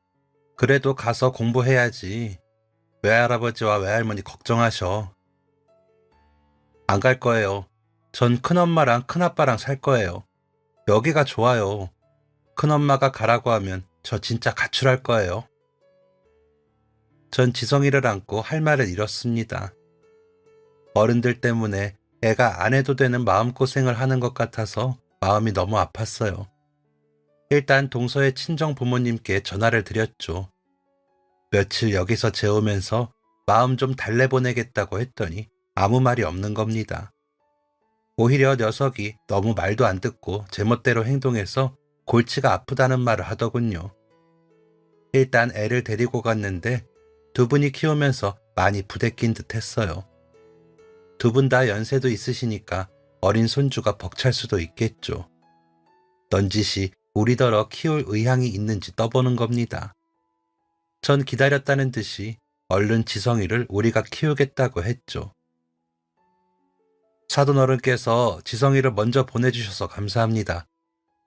그래도 가서 공부해야지. 외할아버지와 외할머니 걱정하셔. 안 갈 거예요. 전 큰엄마랑 큰아빠랑 살 거예요. 여기가 좋아요. 큰엄마가 가라고 하면 저 진짜 가출할 거예요. 전 지성이를 안고 할 말을 잃었습니다. 어른들 때문에 애가 안 해도 되는 마음고생을 하는 것 같아서 마음이 너무 아팠어요. 일단 동서의 친정 부모님께 전화를 드렸죠. 며칠 여기서 재우면서 마음 좀 달래보내겠다고 했더니 아무 말이 없는 겁니다. 오히려 녀석이 너무 말도 안 듣고 제멋대로 행동해서 골치가 아프다는 말을 하더군요. 일단 애를 데리고 갔는데 두 분이 키우면서 많이 부대낀 듯 했어요. 두 분 다 연세도 있으시니까 어린 손주가 벅찰 수도 있겠죠. 넌지시 우리더러 키울 의향이 있는지 떠보는 겁니다. 전 기다렸다는 듯이 얼른 지성이를 우리가 키우겠다고 했죠. 사돈어른께서 지성이를 먼저 보내주셔서 감사합니다.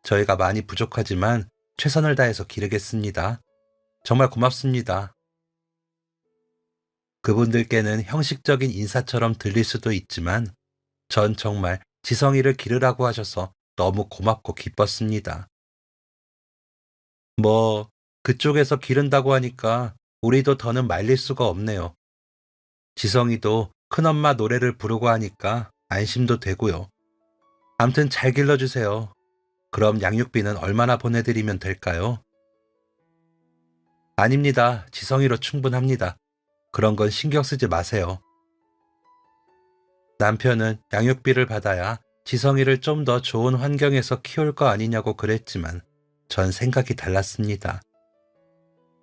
저희가 많이 부족하지만 최선을 다해서 기르겠습니다. 정말 고맙습니다. 그분들께는 형식적인 인사처럼 들릴 수도 있지만 전 정말 지성이를 기르라고 하셔서 너무 고맙고 기뻤습니다. 뭐 그쪽에서 기른다고 하니까 우리도 더는 말릴 수가 없네요. 지성이도 큰엄마 노래를 부르고 하니까 안심도 되고요. 암튼 잘 길러주세요. 그럼 양육비는 얼마나 보내드리면 될까요? 아닙니다. 지성이로 충분합니다. 그런 건 신경 쓰지 마세요. 남편은 양육비를 받아야 지성이를 좀 더 좋은 환경에서 키울 거 아니냐고 그랬지만 전 생각이 달랐습니다.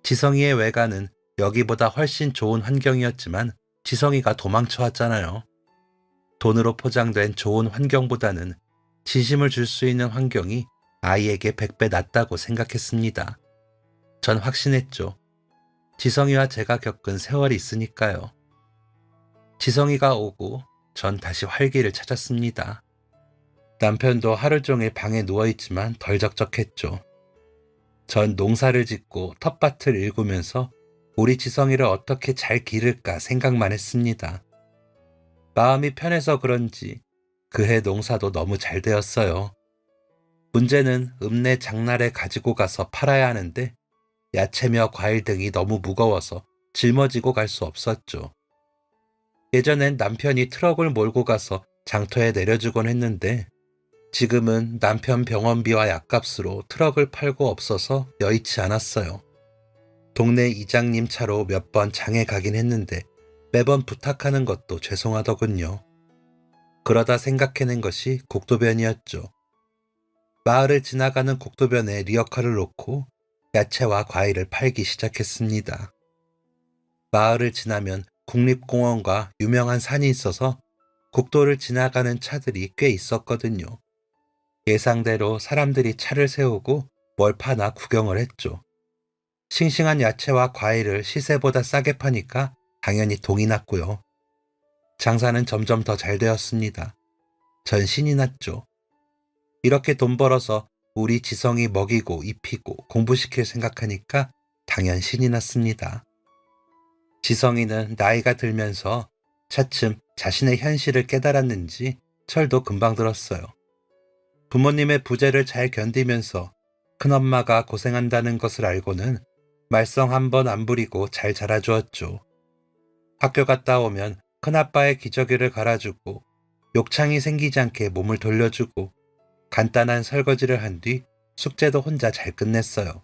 지성이의 외가는 여기보다 훨씬 좋은 환경이었지만 지성이가 도망쳐 왔잖아요. 돈으로 포장된 좋은 환경보다는 진심을 줄 수 있는 환경이 아이에게 100배 낫다고 생각했습니다. 전 확신했죠. 지성이와 제가 겪은 세월이 있으니까요. 지성이가 오고 전 다시 활기를 찾았습니다. 남편도 하루 종일 방에 누워있지만 덜 적적했죠. 전 농사를 짓고 텃밭을 일구면서 우리 지성이를 어떻게 잘 기를까 생각만 했습니다. 마음이 편해서 그런지 그해 농사도 너무 잘 되었어요. 문제는 읍내 장날에 가지고 가서 팔아야 하는데 야채며 과일 등이 너무 무거워서 짊어지고 갈 수 없었죠. 예전엔 남편이 트럭을 몰고 가서 장터에 내려주곤 했는데 지금은 남편 병원비와 약값으로 트럭을 팔고 없어서 여의치 않았어요. 동네 이장님 차로 몇 번 장에 가긴 했는데 매번 부탁하는 것도 죄송하더군요. 그러다 생각해낸 것이 국도변이었죠. 마을을 지나가는 국도변에 리어카를 놓고 야채와 과일을 팔기 시작했습니다. 마을을 지나면 국립공원과 유명한 산이 있어서 국도를 지나가는 차들이 꽤 있었거든요. 예상대로 사람들이 차를 세우고 뭘 파나 구경을 했죠. 싱싱한 야채와 과일을 시세보다 싸게 파니까 당연히 동이 났고요. 장사는 점점 더 잘 되었습니다. 전 신이 났죠. 이렇게 돈 벌어서 우리 지성이 먹이고 입히고 공부시킬 생각하니까 당연 신이 났습니다. 지성이는 나이가 들면서 차츰 자신의 현실을 깨달았는지 철도 금방 들었어요. 부모님의 부재를 잘 견디면서 큰엄마가 고생한다는 것을 알고는 말썽 한 번 안 부리고 잘 자라주었죠. 학교 갔다 오면 큰아빠의 기저귀를 갈아주고 욕창이 생기지 않게 몸을 돌려주고 간단한 설거지를 한 뒤 숙제도 혼자 잘 끝냈어요.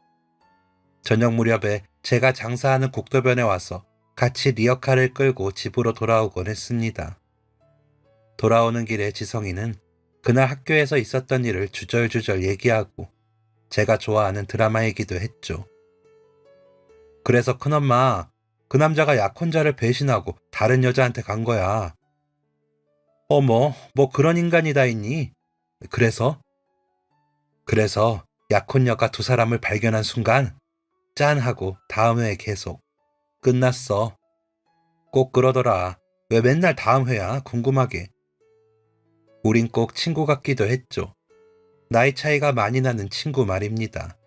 저녁 무렵에 제가 장사하는 국도변에 와서 같이 리어카를 끌고 집으로 돌아오곤 했습니다. 돌아오는 길에 지성이는 그날 학교에서 있었던 일을 주절주절 얘기하고 제가 좋아하는 드라마 얘기도 했죠. 그래서 큰엄마, 그 남자가 약혼자를 배신하고 다른 여자한테 간 거야. 어머, 뭐 그런 인간이 다 있니? 그래서 약혼녀가 두 사람을 발견한 순간 짠 하고 다음 회에 계속 끝났어. 꼭 그러더라. 왜 맨날 다음 회야? 궁금하게. 우린 꼭 친구 같기도 했죠. 나이 차이가 많이 나는 친구 말입니다.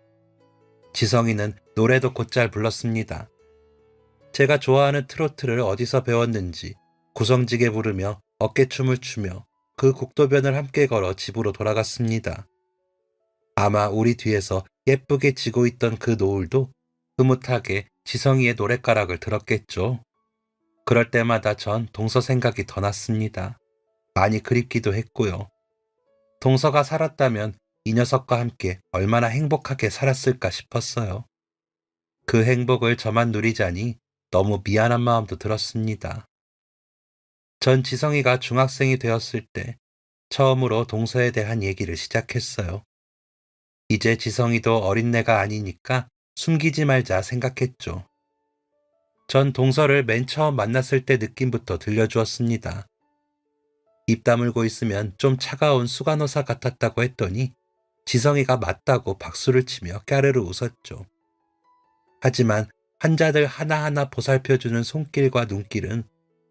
지성이는 노래도 곧잘 불렀습니다. 제가 좋아하는 트로트를 어디서 배웠는지 구성지게 부르며 어깨춤을 추며 그 국도변을 함께 걸어 집으로 돌아갔습니다. 아마 우리 뒤에서 예쁘게 지고 있던 그 노을도 흐뭇하게 지성이의 노랫가락을 들었겠죠. 그럴 때마다 전 동서 생각이 더 났습니다. 많이 그립기도 했고요. 동서가 살았다면 이 녀석과 함께 얼마나 행복하게 살았을까 싶었어요. 그 행복을 저만 누리자니 너무 미안한 마음도 들었습니다. 전 지성이가 중학생이 되었을 때 처음으로 동서에 대한 얘기를 시작했어요. 이제 지성이도 어린애가 아니니까 숨기지 말자 생각했죠. 전 동서를 맨 처음 만났을 때 느낌부터 들려주었습니다. 입 다물고 있으면 좀 차가운 수간호사 같았다고 했더니 지성이가 맞다고 박수를 치며 까르르 웃었죠. 하지만 환자들 하나하나 보살펴주는 손길과 눈길은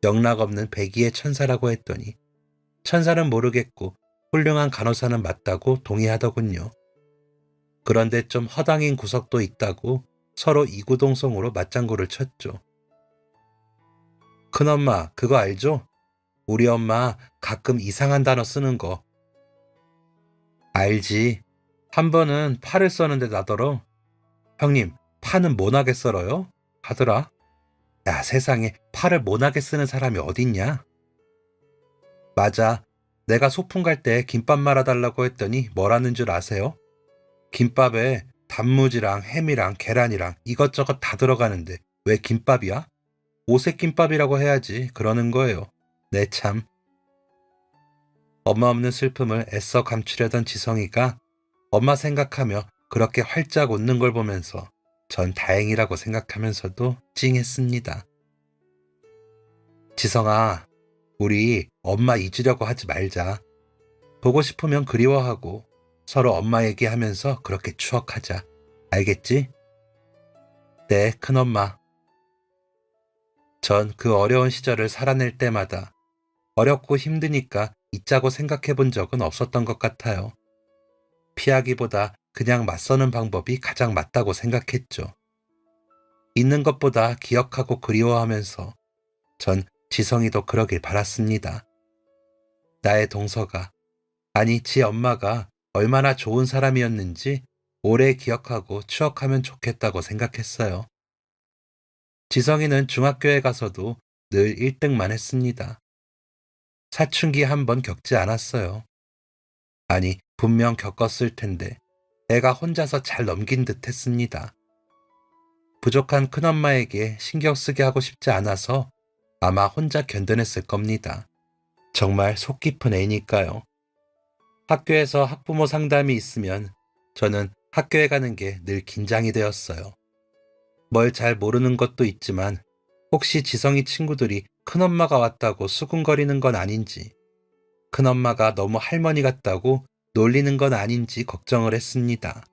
영락없는 백의의 천사라고 했더니 천사는 모르겠고 훌륭한 간호사는 맞다고 동의하더군요. 그런데 좀 허당인 구석도 있다고 서로 이구동성으로 맞장구를 쳤죠. 큰엄마, 그거 알죠? 우리 엄마 가끔 이상한 단어 쓰는 거. 알지. 한 번은 파를 써는데 나더러 형님, 파는 모나게 썰어요? 하더라. 야, 세상에 파를 모나게 쓰는 사람이 어딨냐? 맞아. 내가 소풍 갈 때 김밥 말아달라고 했더니 뭐라는 줄 아세요? 김밥에 단무지랑 햄이랑 계란이랑 이것저것 다 들어가는데 왜 김밥이야? 오색김밥이라고 해야지 그러는 거예요. 네 참. 엄마 없는 슬픔을 애써 감추려던 지성이가 엄마 생각하며 그렇게 활짝 웃는 걸 보면서 전 다행이라고 생각하면서도 찡했습니다. 지성아, 우리 엄마 잊으려고 하지 말자. 보고 싶으면 그리워하고 서로 엄마 얘기하면서 그렇게 추억하자. 알겠지? 네, 큰엄마. 전 그 어려운 시절을 살아낼 때마다 어렵고 힘드니까 잊자고 생각해 본 적은 없었던 것 같아요. 피하기보다 그냥 맞서는 방법이 가장 맞다고 생각했죠. 있는 것보다 기억하고 그리워하면서 전 지성이도 그러길 바랐습니다. 나의 동서가, 아니 지 엄마가 얼마나 좋은 사람이었는지 오래 기억하고 추억하면 좋겠다고 생각했어요. 지성이는 중학교에 가서도 늘 1등만 했습니다. 사춘기 한 번 겪지 않았어요. 아니, 분명 겪었을 텐데 애가 혼자서 잘 넘긴 듯 했습니다. 부족한 큰엄마에게 신경 쓰게 하고 싶지 않아서 아마 혼자 견뎌냈을 겁니다. 정말 속 깊은 애니까요. 학교에서 학부모 상담이 있으면 저는 학교에 가는 게 늘 긴장이 되었어요. 뭘 잘 모르는 것도 있지만 혹시 지성이 친구들이 큰엄마가 왔다고 수군거리는 건 아닌지 큰엄마가 너무 할머니 같다고 놀리는 건 아닌지 걱정을 했습니다.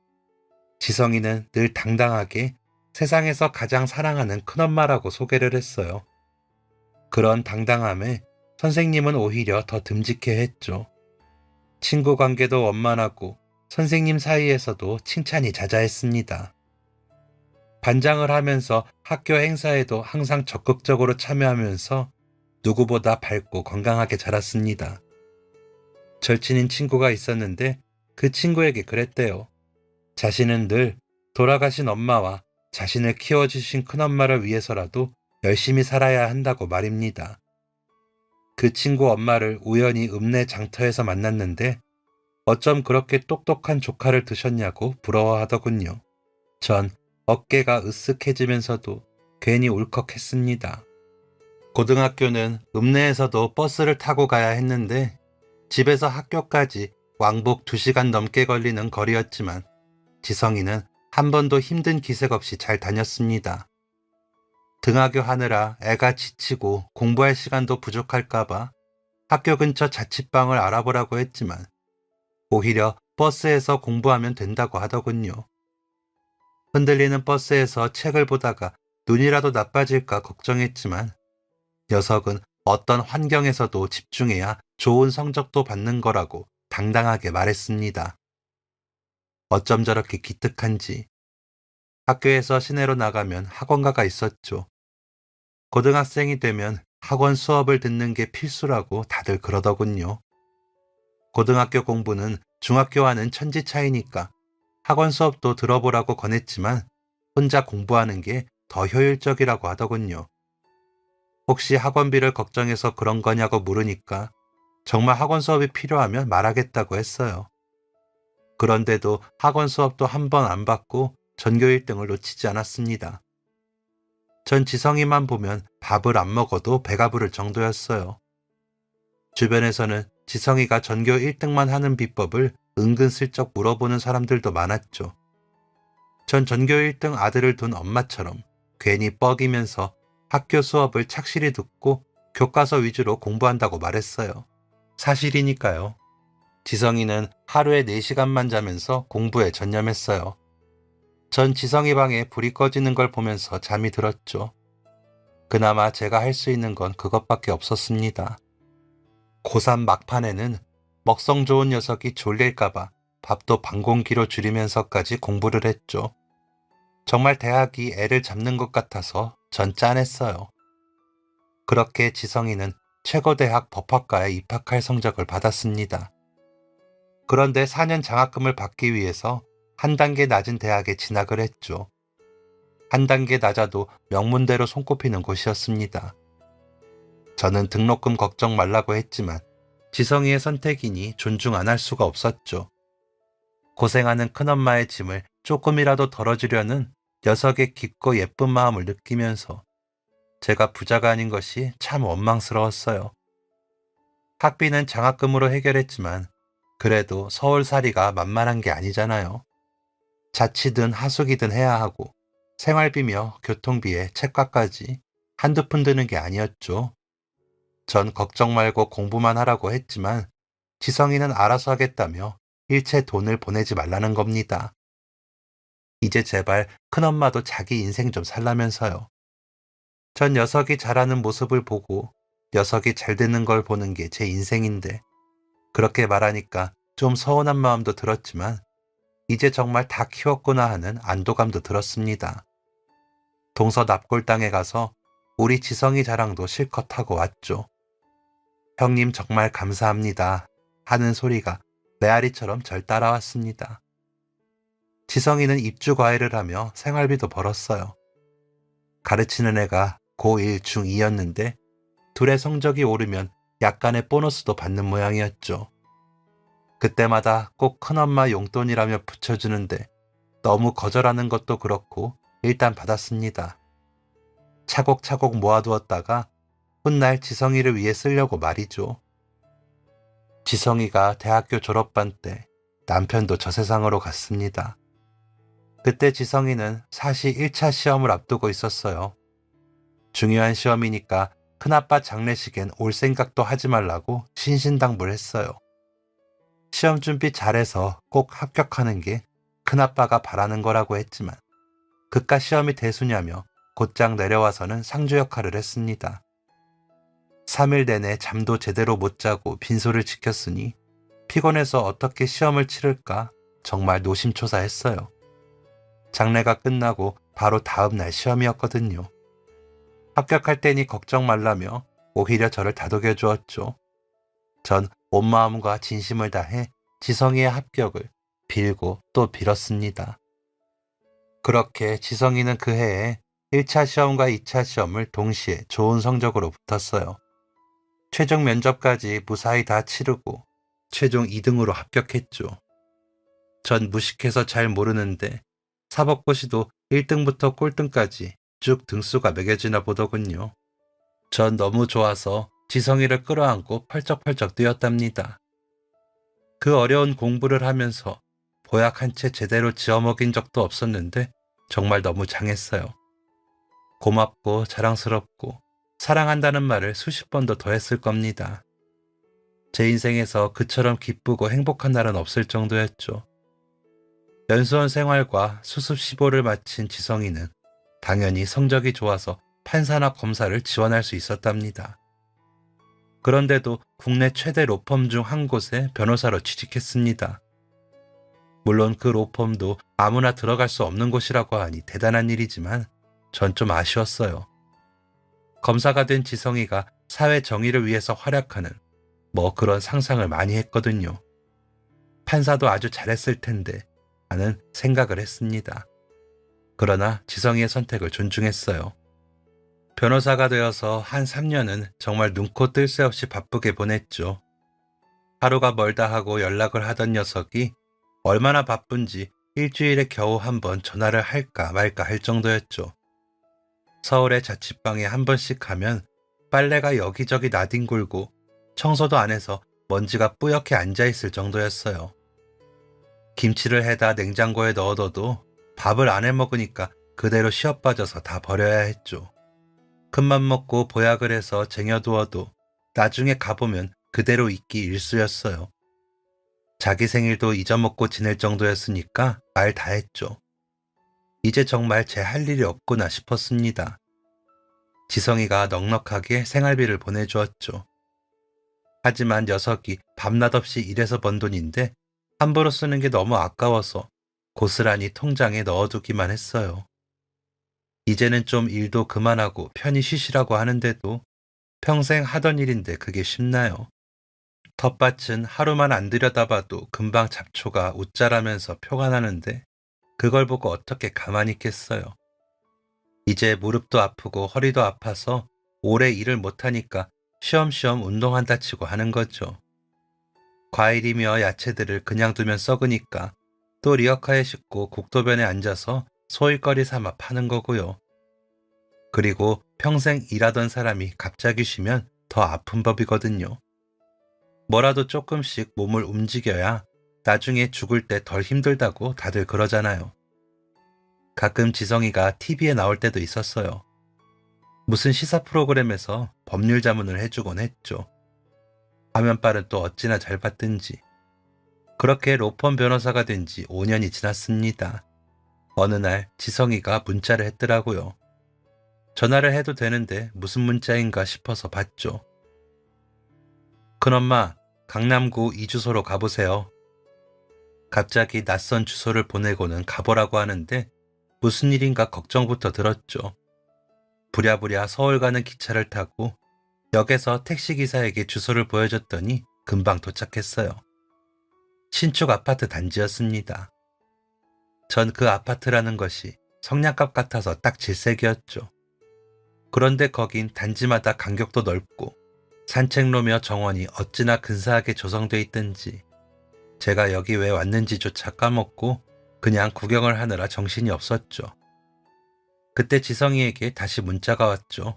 지성이는 늘 당당하게 세상에서 가장 사랑하는 큰엄마라고 소개를 했어요. 그런 당당함에 선생님은 오히려 더 듬직해 했죠. 친구 관계도 원만하고 선생님 사이에서도 칭찬이 자자했습니다. 반장을 하면서 학교 행사에도 항상 적극적으로 참여하면서 누구보다 밝고 건강하게 자랐습니다. 절친인 친구가 있었는데 그 친구에게 그랬대요. 자신은 늘 돌아가신 엄마와 자신을 키워주신 큰엄마를 위해서라도 열심히 살아야 한다고 말입니다. 그 친구 엄마를 우연히 읍내 장터에서 만났는데 어쩜 그렇게 똑똑한 조카를 두셨냐고 부러워하더군요. 전 어깨가 으쓱해지면서도 괜히 울컥했습니다. 고등학교는 읍내에서도 버스를 타고 가야 했는데 집에서 학교까지 왕복 2시간 넘게 걸리는 거리였지만 지성이는 한 번도 힘든 기색 없이 잘 다녔습니다. 등하교 하느라 애가 지치고 공부할 시간도 부족할까봐 학교 근처 자취방을 알아보라고 했지만 오히려 버스에서 공부하면 된다고 하더군요. 흔들리는 버스에서 책을 보다가 눈이라도 나빠질까 걱정했지만 녀석은 어떤 환경에서도 집중해야 좋은 성적도 받는 거라고 당당하게 말했습니다. 어쩜 저렇게 기특한지. 학교에서 시내로 나가면 학원가가 있었죠. 고등학생이 되면 학원 수업을 듣는 게 필수라고 다들 그러더군요. 고등학교 공부는 중학교와는 천지 차이니까 학원 수업도 들어보라고 권했지만 혼자 공부하는 게 더 효율적이라고 하더군요. 혹시 학원비를 걱정해서 그런 거냐고 물으니까 정말 학원 수업이 필요하면 말하겠다고 했어요. 그런데도 학원 수업도 한 번 안 받고 전교 1등을 놓치지 않았습니다. 전 지성이만 보면 밥을 안 먹어도 배가 부를 정도였어요. 주변에서는 지성이가 전교 1등만 하는 비법을 은근슬쩍 물어보는 사람들도 많았죠. 전 전교 1등 아들을 둔 엄마처럼 괜히 뻐기면서 학교 수업을 착실히 듣고 교과서 위주로 공부한다고 말했어요. 사실이니까요. 지성이는 하루에 4시간만 자면서 공부에 전념했어요. 전 지성이 방에 불이 꺼지는 걸 보면서 잠이 들었죠. 그나마 제가 할 수 있는 건 그것밖에 없었습니다. 고3 막판에는 먹성 좋은 녀석이 졸릴까봐 밥도 반공기로 줄이면서까지 공부를 했죠. 정말 대학이 애를 잡는 것 같아서 전 짠했어요. 그렇게 지성이는 최고대학 법학과에 입학할 성적을 받았습니다. 그런데 4년 장학금을 받기 위해서 한 단계 낮은 대학에 진학을 했죠. 한 단계 낮아도 명문대로 손꼽히는 곳이었습니다. 저는 등록금 걱정 말라고 했지만 지성이의 선택이니 존중 안 할 수가 없었죠. 고생하는 큰엄마의 짐을 조금이라도 덜어주려는 녀석의 깊고 예쁜 마음을 느끼면서 제가 부자가 아닌 것이 참 원망스러웠어요. 학비는 장학금으로 해결했지만 그래도 서울살이가 만만한 게 아니잖아요. 자취든 하숙이든 해야 하고 생활비며 교통비에 책값까지 한두 푼 드는 게 아니었죠. 전 걱정 말고 공부만 하라고 했지만 지성이는 알아서 하겠다며 일체 돈을 보내지 말라는 겁니다. 이제 제발 큰엄마도 자기 인생 좀 살라면서요. 전 녀석이 잘하는 모습을 보고 녀석이 잘 되는 걸 보는 게 제 인생인데 그렇게 말하니까 좀 서운한 마음도 들었지만 이제 정말 다 키웠구나 하는 안도감도 들었습니다. 동서 납골당에 가서 우리 지성이 자랑도 실컷 하고 왔죠. 형님 정말 감사합니다 하는 소리가 메아리처럼 절 따라왔습니다. 지성이는 입주 과외를 하며 생활비도 벌었어요. 가르치는 애가 고1, 중2였는데 둘의 성적이 오르면 약간의 보너스도 받는 모양이었죠. 그때마다 꼭 큰엄마 용돈이라며 붙여주는데 너무 거절하는 것도 그렇고 일단 받았습니다. 차곡차곡 모아두었다가 훗날 지성이를 위해 쓰려고 말이죠. 지성이가 대학교 졸업반 때 남편도 저 세상으로 갔습니다. 그때 지성이는 사시 1차 시험을 앞두고 있었어요. 중요한 시험이니까 큰아빠 장례식엔 올 생각도 하지 말라고 신신당부했어요. 시험 준비 잘해서 꼭 합격하는 게 큰아빠가 바라는 거라고 했지만 그깟 시험이 대수냐며 곧장 내려와서는 상주 역할을 했습니다. 3일 내내 잠도 제대로 못 자고 빈소를 지켰으니 피곤해서 어떻게 시험을 치를까 정말 노심초사했어요. 장례가 끝나고 바로 다음 날 시험이었거든요. 합격할 때니 걱정 말라며 오히려 저를 다독여 주었죠. 전 온 마음과 진심을 다해 지성이의 합격을 빌고 또 빌었습니다. 그렇게 지성이는 그 해에 1차 시험과 2차 시험을 동시에 좋은 성적으로 붙었어요. 최종 면접까지 무사히 다 치르고 최종 2등으로 합격했죠. 전 무식해서 잘 모르는데 사법고시도 1등부터 꼴등까지 쭉 등수가 매겨지나 보더군요. 전 너무 좋아서 지성이를 끌어안고 펄쩍펄쩍 뛰었답니다. 그 어려운 공부를 하면서 보약 한 채 제대로 지어먹인 적도 없었는데 정말 너무 장했어요. 고맙고 자랑스럽고 사랑한다는 말을 수십 번도 더 했을 겁니다. 제 인생에서 그처럼 기쁘고 행복한 날은 없을 정도였죠. 연수원 생활과 수습 15를 마친 지성이는 당연히 성적이 좋아서 판사나 검사를 지원할 수 있었답니다. 그런데도 국내 최대 로펌 중 한 곳에 변호사로 취직했습니다. 물론 그 로펌도 아무나 들어갈 수 없는 곳이라고 하니 대단한 일이지만 전 좀 아쉬웠어요. 검사가 된 지성이가 사회 정의를 위해서 활약하는 뭐 그런 상상을 많이 했거든요. 판사도 아주 잘했을 텐데 하는 생각을 했습니다. 그러나 지성이의 선택을 존중했어요. 변호사가 되어서 한 3년은 정말 눈코 뜰 새 없이 바쁘게 보냈죠. 하루가 멀다 하고 연락을 하던 녀석이 얼마나 바쁜지 일주일에 겨우 한 번 전화를 할까 말까 할 정도였죠. 서울의 자취방에 한 번씩 가면 빨래가 여기저기 나뒹굴고 청소도 안 해서 먼지가 뿌옇게 앉아있을 정도였어요. 김치를 해다 냉장고에 넣어둬도 밥을 안 해먹으니까 그대로 쉬어빠져서 다 버려야 했죠. 큰맘 먹고 보약을 해서 쟁여두어도 나중에 가보면 그대로 있기 일쑤였어요. 자기 생일도 잊어먹고 지낼 정도였으니까 말 다 했죠. 이제 정말 제 할 일이 없구나 싶었습니다. 지성이가 넉넉하게 생활비를 보내주었죠. 하지만 녀석이 밤낮없이 일해서 번 돈인데 함부로 쓰는 게 너무 아까워서 고스란히 통장에 넣어두기만 했어요. 이제는 좀 일도 그만하고 편히 쉬시라고 하는데도 평생 하던 일인데 그게 쉽나요? 텃밭은 하루만 안 들여다봐도 금방 잡초가 웃자라면서 표가 나는데 그걸 보고 어떻게 가만히 있겠어요. 이제 무릎도 아프고 허리도 아파서 오래 일을 못하니까 쉬엄쉬엄 운동한다 치고 하는 거죠. 과일이며 야채들을 그냥 두면 썩으니까 또 리어카에 싣고 국도변에 앉아서 소일거리 삼아 파는 거고요. 그리고 평생 일하던 사람이 갑자기 쉬면 더 아픈 법이거든요. 뭐라도 조금씩 몸을 움직여야 나중에 죽을 때 덜 힘들다고 다들 그러잖아요. 가끔 지성이가 TV에 나올 때도 있었어요. 무슨 시사 프로그램에서 법률 자문을 해주곤 했죠. 화면빨은 또 어찌나 잘 봤든지. 그렇게 로펌 변호사가 된 지 5년이 지났습니다. 어느 날 지성이가 문자를 했더라고요. 전화를 해도 되는데 무슨 문자인가 싶어서 봤죠. 큰엄마, 강남구 이 주소로 가보세요. 갑자기 낯선 주소를 보내고는 가보라고 하는데 무슨 일인가 걱정부터 들었죠. 부랴부랴 서울 가는 기차를 타고 역에서 택시기사에게 주소를 보여줬더니 금방 도착했어요. 신축 아파트 단지였습니다. 전 그 아파트라는 것이 성냥갑 같아서 딱 질색이었죠. 그런데 거긴 단지마다 간격도 넓고 산책로며 정원이 어찌나 근사하게 조성돼 있든지 제가 여기 왜 왔는지조차 까먹고 그냥 구경을 하느라 정신이 없었죠. 그때 지성이에게 다시 문자가 왔죠.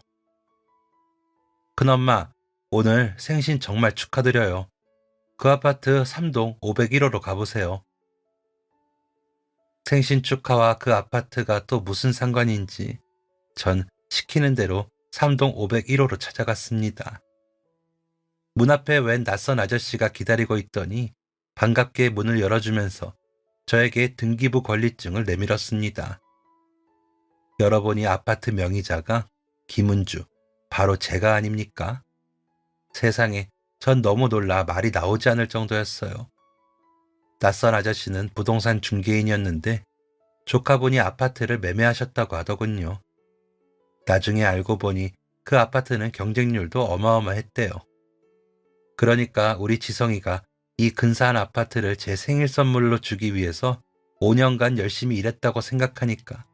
큰엄마, 오늘 생신 정말 축하드려요. 그 아파트 3동 501호로 가보세요. 생신 축하와 그 아파트가 또 무슨 상관인지 전 시키는 대로 3동 501호로 찾아갔습니다. 문 앞에 웬 낯선 아저씨가 기다리고 있더니 반갑게 문을 열어주면서 저에게 등기부 권리증을 내밀었습니다. 열어보니 아파트 명의자가 김은주, 바로 제가 아닙니까? 세상에, 전 너무 놀라 말이 나오지 않을 정도였어요. 낯선 아저씨는 부동산 중개인이었는데 조카분이 아파트를 매매하셨다고 하더군요. 나중에 알고 보니 그 아파트는 경쟁률도 어마어마했대요. 그러니까 우리 지성이가 이 근사한 아파트를 제 생일 선물로 주기 위해서 5년간 열심히 일했다고 생각하니까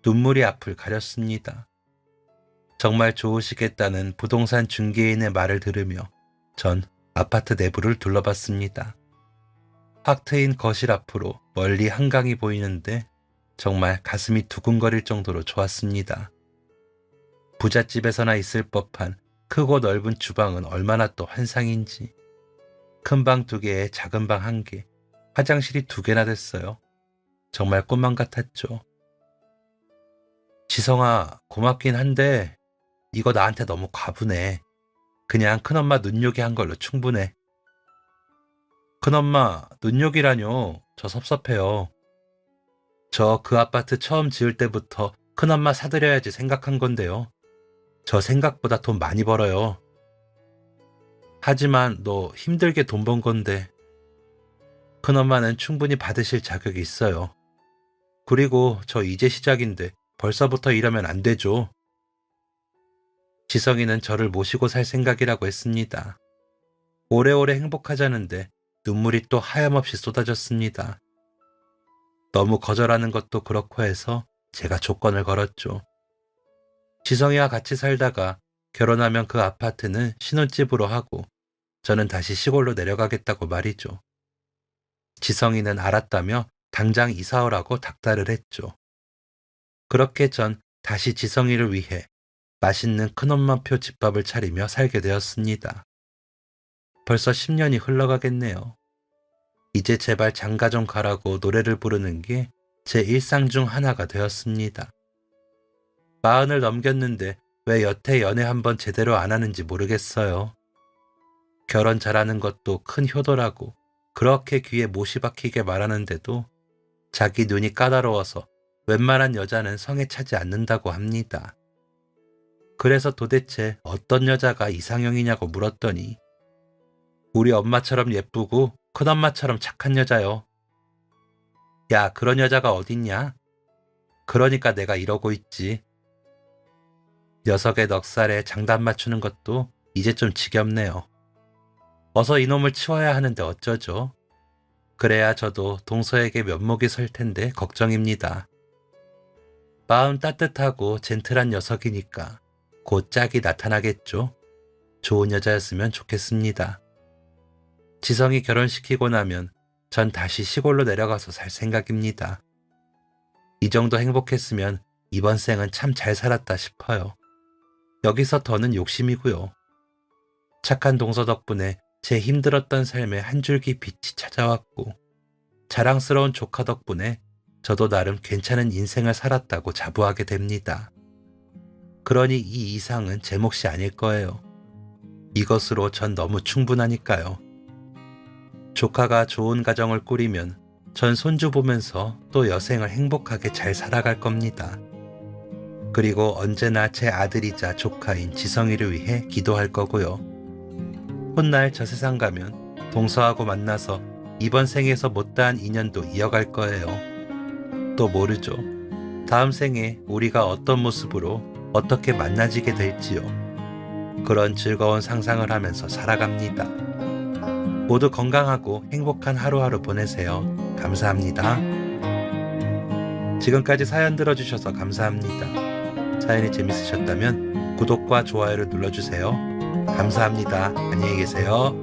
눈물이 앞을 가렸습니다. 정말 좋으시겠다는 부동산 중개인의 말을 들으며 전 아파트 내부를 둘러봤습니다. 확 트인 거실 앞으로 멀리 한강이 보이는데 정말 가슴이 두근거릴 정도로 좋았습니다. 부잣집에서나 있을 법한 크고 넓은 주방은 얼마나 또 환상인지. 큰 방 2개에 작은 방 1개, 화장실이 2개나 됐어요. 정말 꿈만 같았죠. 지성아, 고맙긴 한데 이거 나한테 너무 과분해. 그냥 큰엄마 눈요기 한 걸로 충분해. 큰엄마, 눈요기라뇨. 저 섭섭해요. 저 그 아파트 처음 지을 때부터 큰엄마 사드려야지 생각한 건데요. 저 생각보다 돈 많이 벌어요. 하지만 너 힘들게 돈 번 건데 큰엄마는 충분히 받으실 자격이 있어요. 그리고 저 이제 시작인데 벌써부터 이러면 안 되죠. 지성이는 저를 모시고 살 생각이라고 했습니다. 오래오래 행복하자는데 눈물이 또 하염없이 쏟아졌습니다. 너무 거절하는 것도 그렇고 해서 제가 조건을 걸었죠. 지성이와 같이 살다가 결혼하면 그 아파트는 신혼집으로 하고 저는 다시 시골로 내려가겠다고 말이죠. 지성이는 알았다며 당장 이사 오라고 닥달을 했죠. 그렇게 전 다시 지성이를 위해 맛있는 큰엄마표 집밥을 차리며 살게 되었습니다. 벌써 10년이 흘러가겠네요. 이제 제발 장가 좀 가라고 노래를 부르는 게 제 일상 중 하나가 되었습니다. 40을 넘겼는데 왜 여태 연애 한번 제대로 안 하는지 모르겠어요. 결혼 잘하는 것도 큰 효도라고 그렇게 귀에 못이 박히게 말하는데도 자기 눈이 까다로워서 웬만한 여자는 성에 차지 않는다고 합니다. 그래서 도대체 어떤 여자가 이상형이냐고 물었더니 우리 엄마처럼 예쁘고 큰엄마처럼 착한 여자요. 야, 그런 여자가 어딨냐? 그러니까 내가 이러고 있지. 녀석의 넉살에 장단 맞추는 것도 이제 좀 지겹네요. 어서 이놈을 치워야 하는데 어쩌죠? 그래야 저도 동서에게 면목이 설 텐데 걱정입니다. 마음 따뜻하고 젠틀한 녀석이니까 곧 짝이 나타나겠죠? 좋은 여자였으면 좋겠습니다. 지성이 결혼시키고 나면 전 다시 시골로 내려가서 살 생각입니다. 이 정도 행복했으면 이번 생은 참 잘 살았다 싶어요. 여기서 더는 욕심이고요. 착한 동서 덕분에 제 힘들었던 삶에 한 줄기 빛이 찾아왔고 자랑스러운 조카 덕분에 저도 나름 괜찮은 인생을 살았다고 자부하게 됩니다. 그러니 이 이상은 제 몫이 아닐 거예요. 이것으로 전 너무 충분하니까요. 조카가 좋은 가정을 꾸리면 전 손주 보면서 또 여생을 행복하게 잘 살아갈 겁니다. 그리고 언제나 제 아들이자 조카인 지성이를 위해 기도할 거고요. 훗날 저 세상 가면 동서하고 만나서 이번 생에서 못다한 인연도 이어갈 거예요. 또 모르죠. 다음 생에 우리가 어떤 모습으로 어떻게 만나지게 될지요. 그런 즐거운 상상을 하면서 살아갑니다. 모두 건강하고 행복한 하루하루 보내세요. 감사합니다. 지금까지 사연 들어주셔서 감사합니다. 사연이 재밌으셨다면 구독과 좋아요를 눌러주세요. 감사합니다. 안녕히 계세요.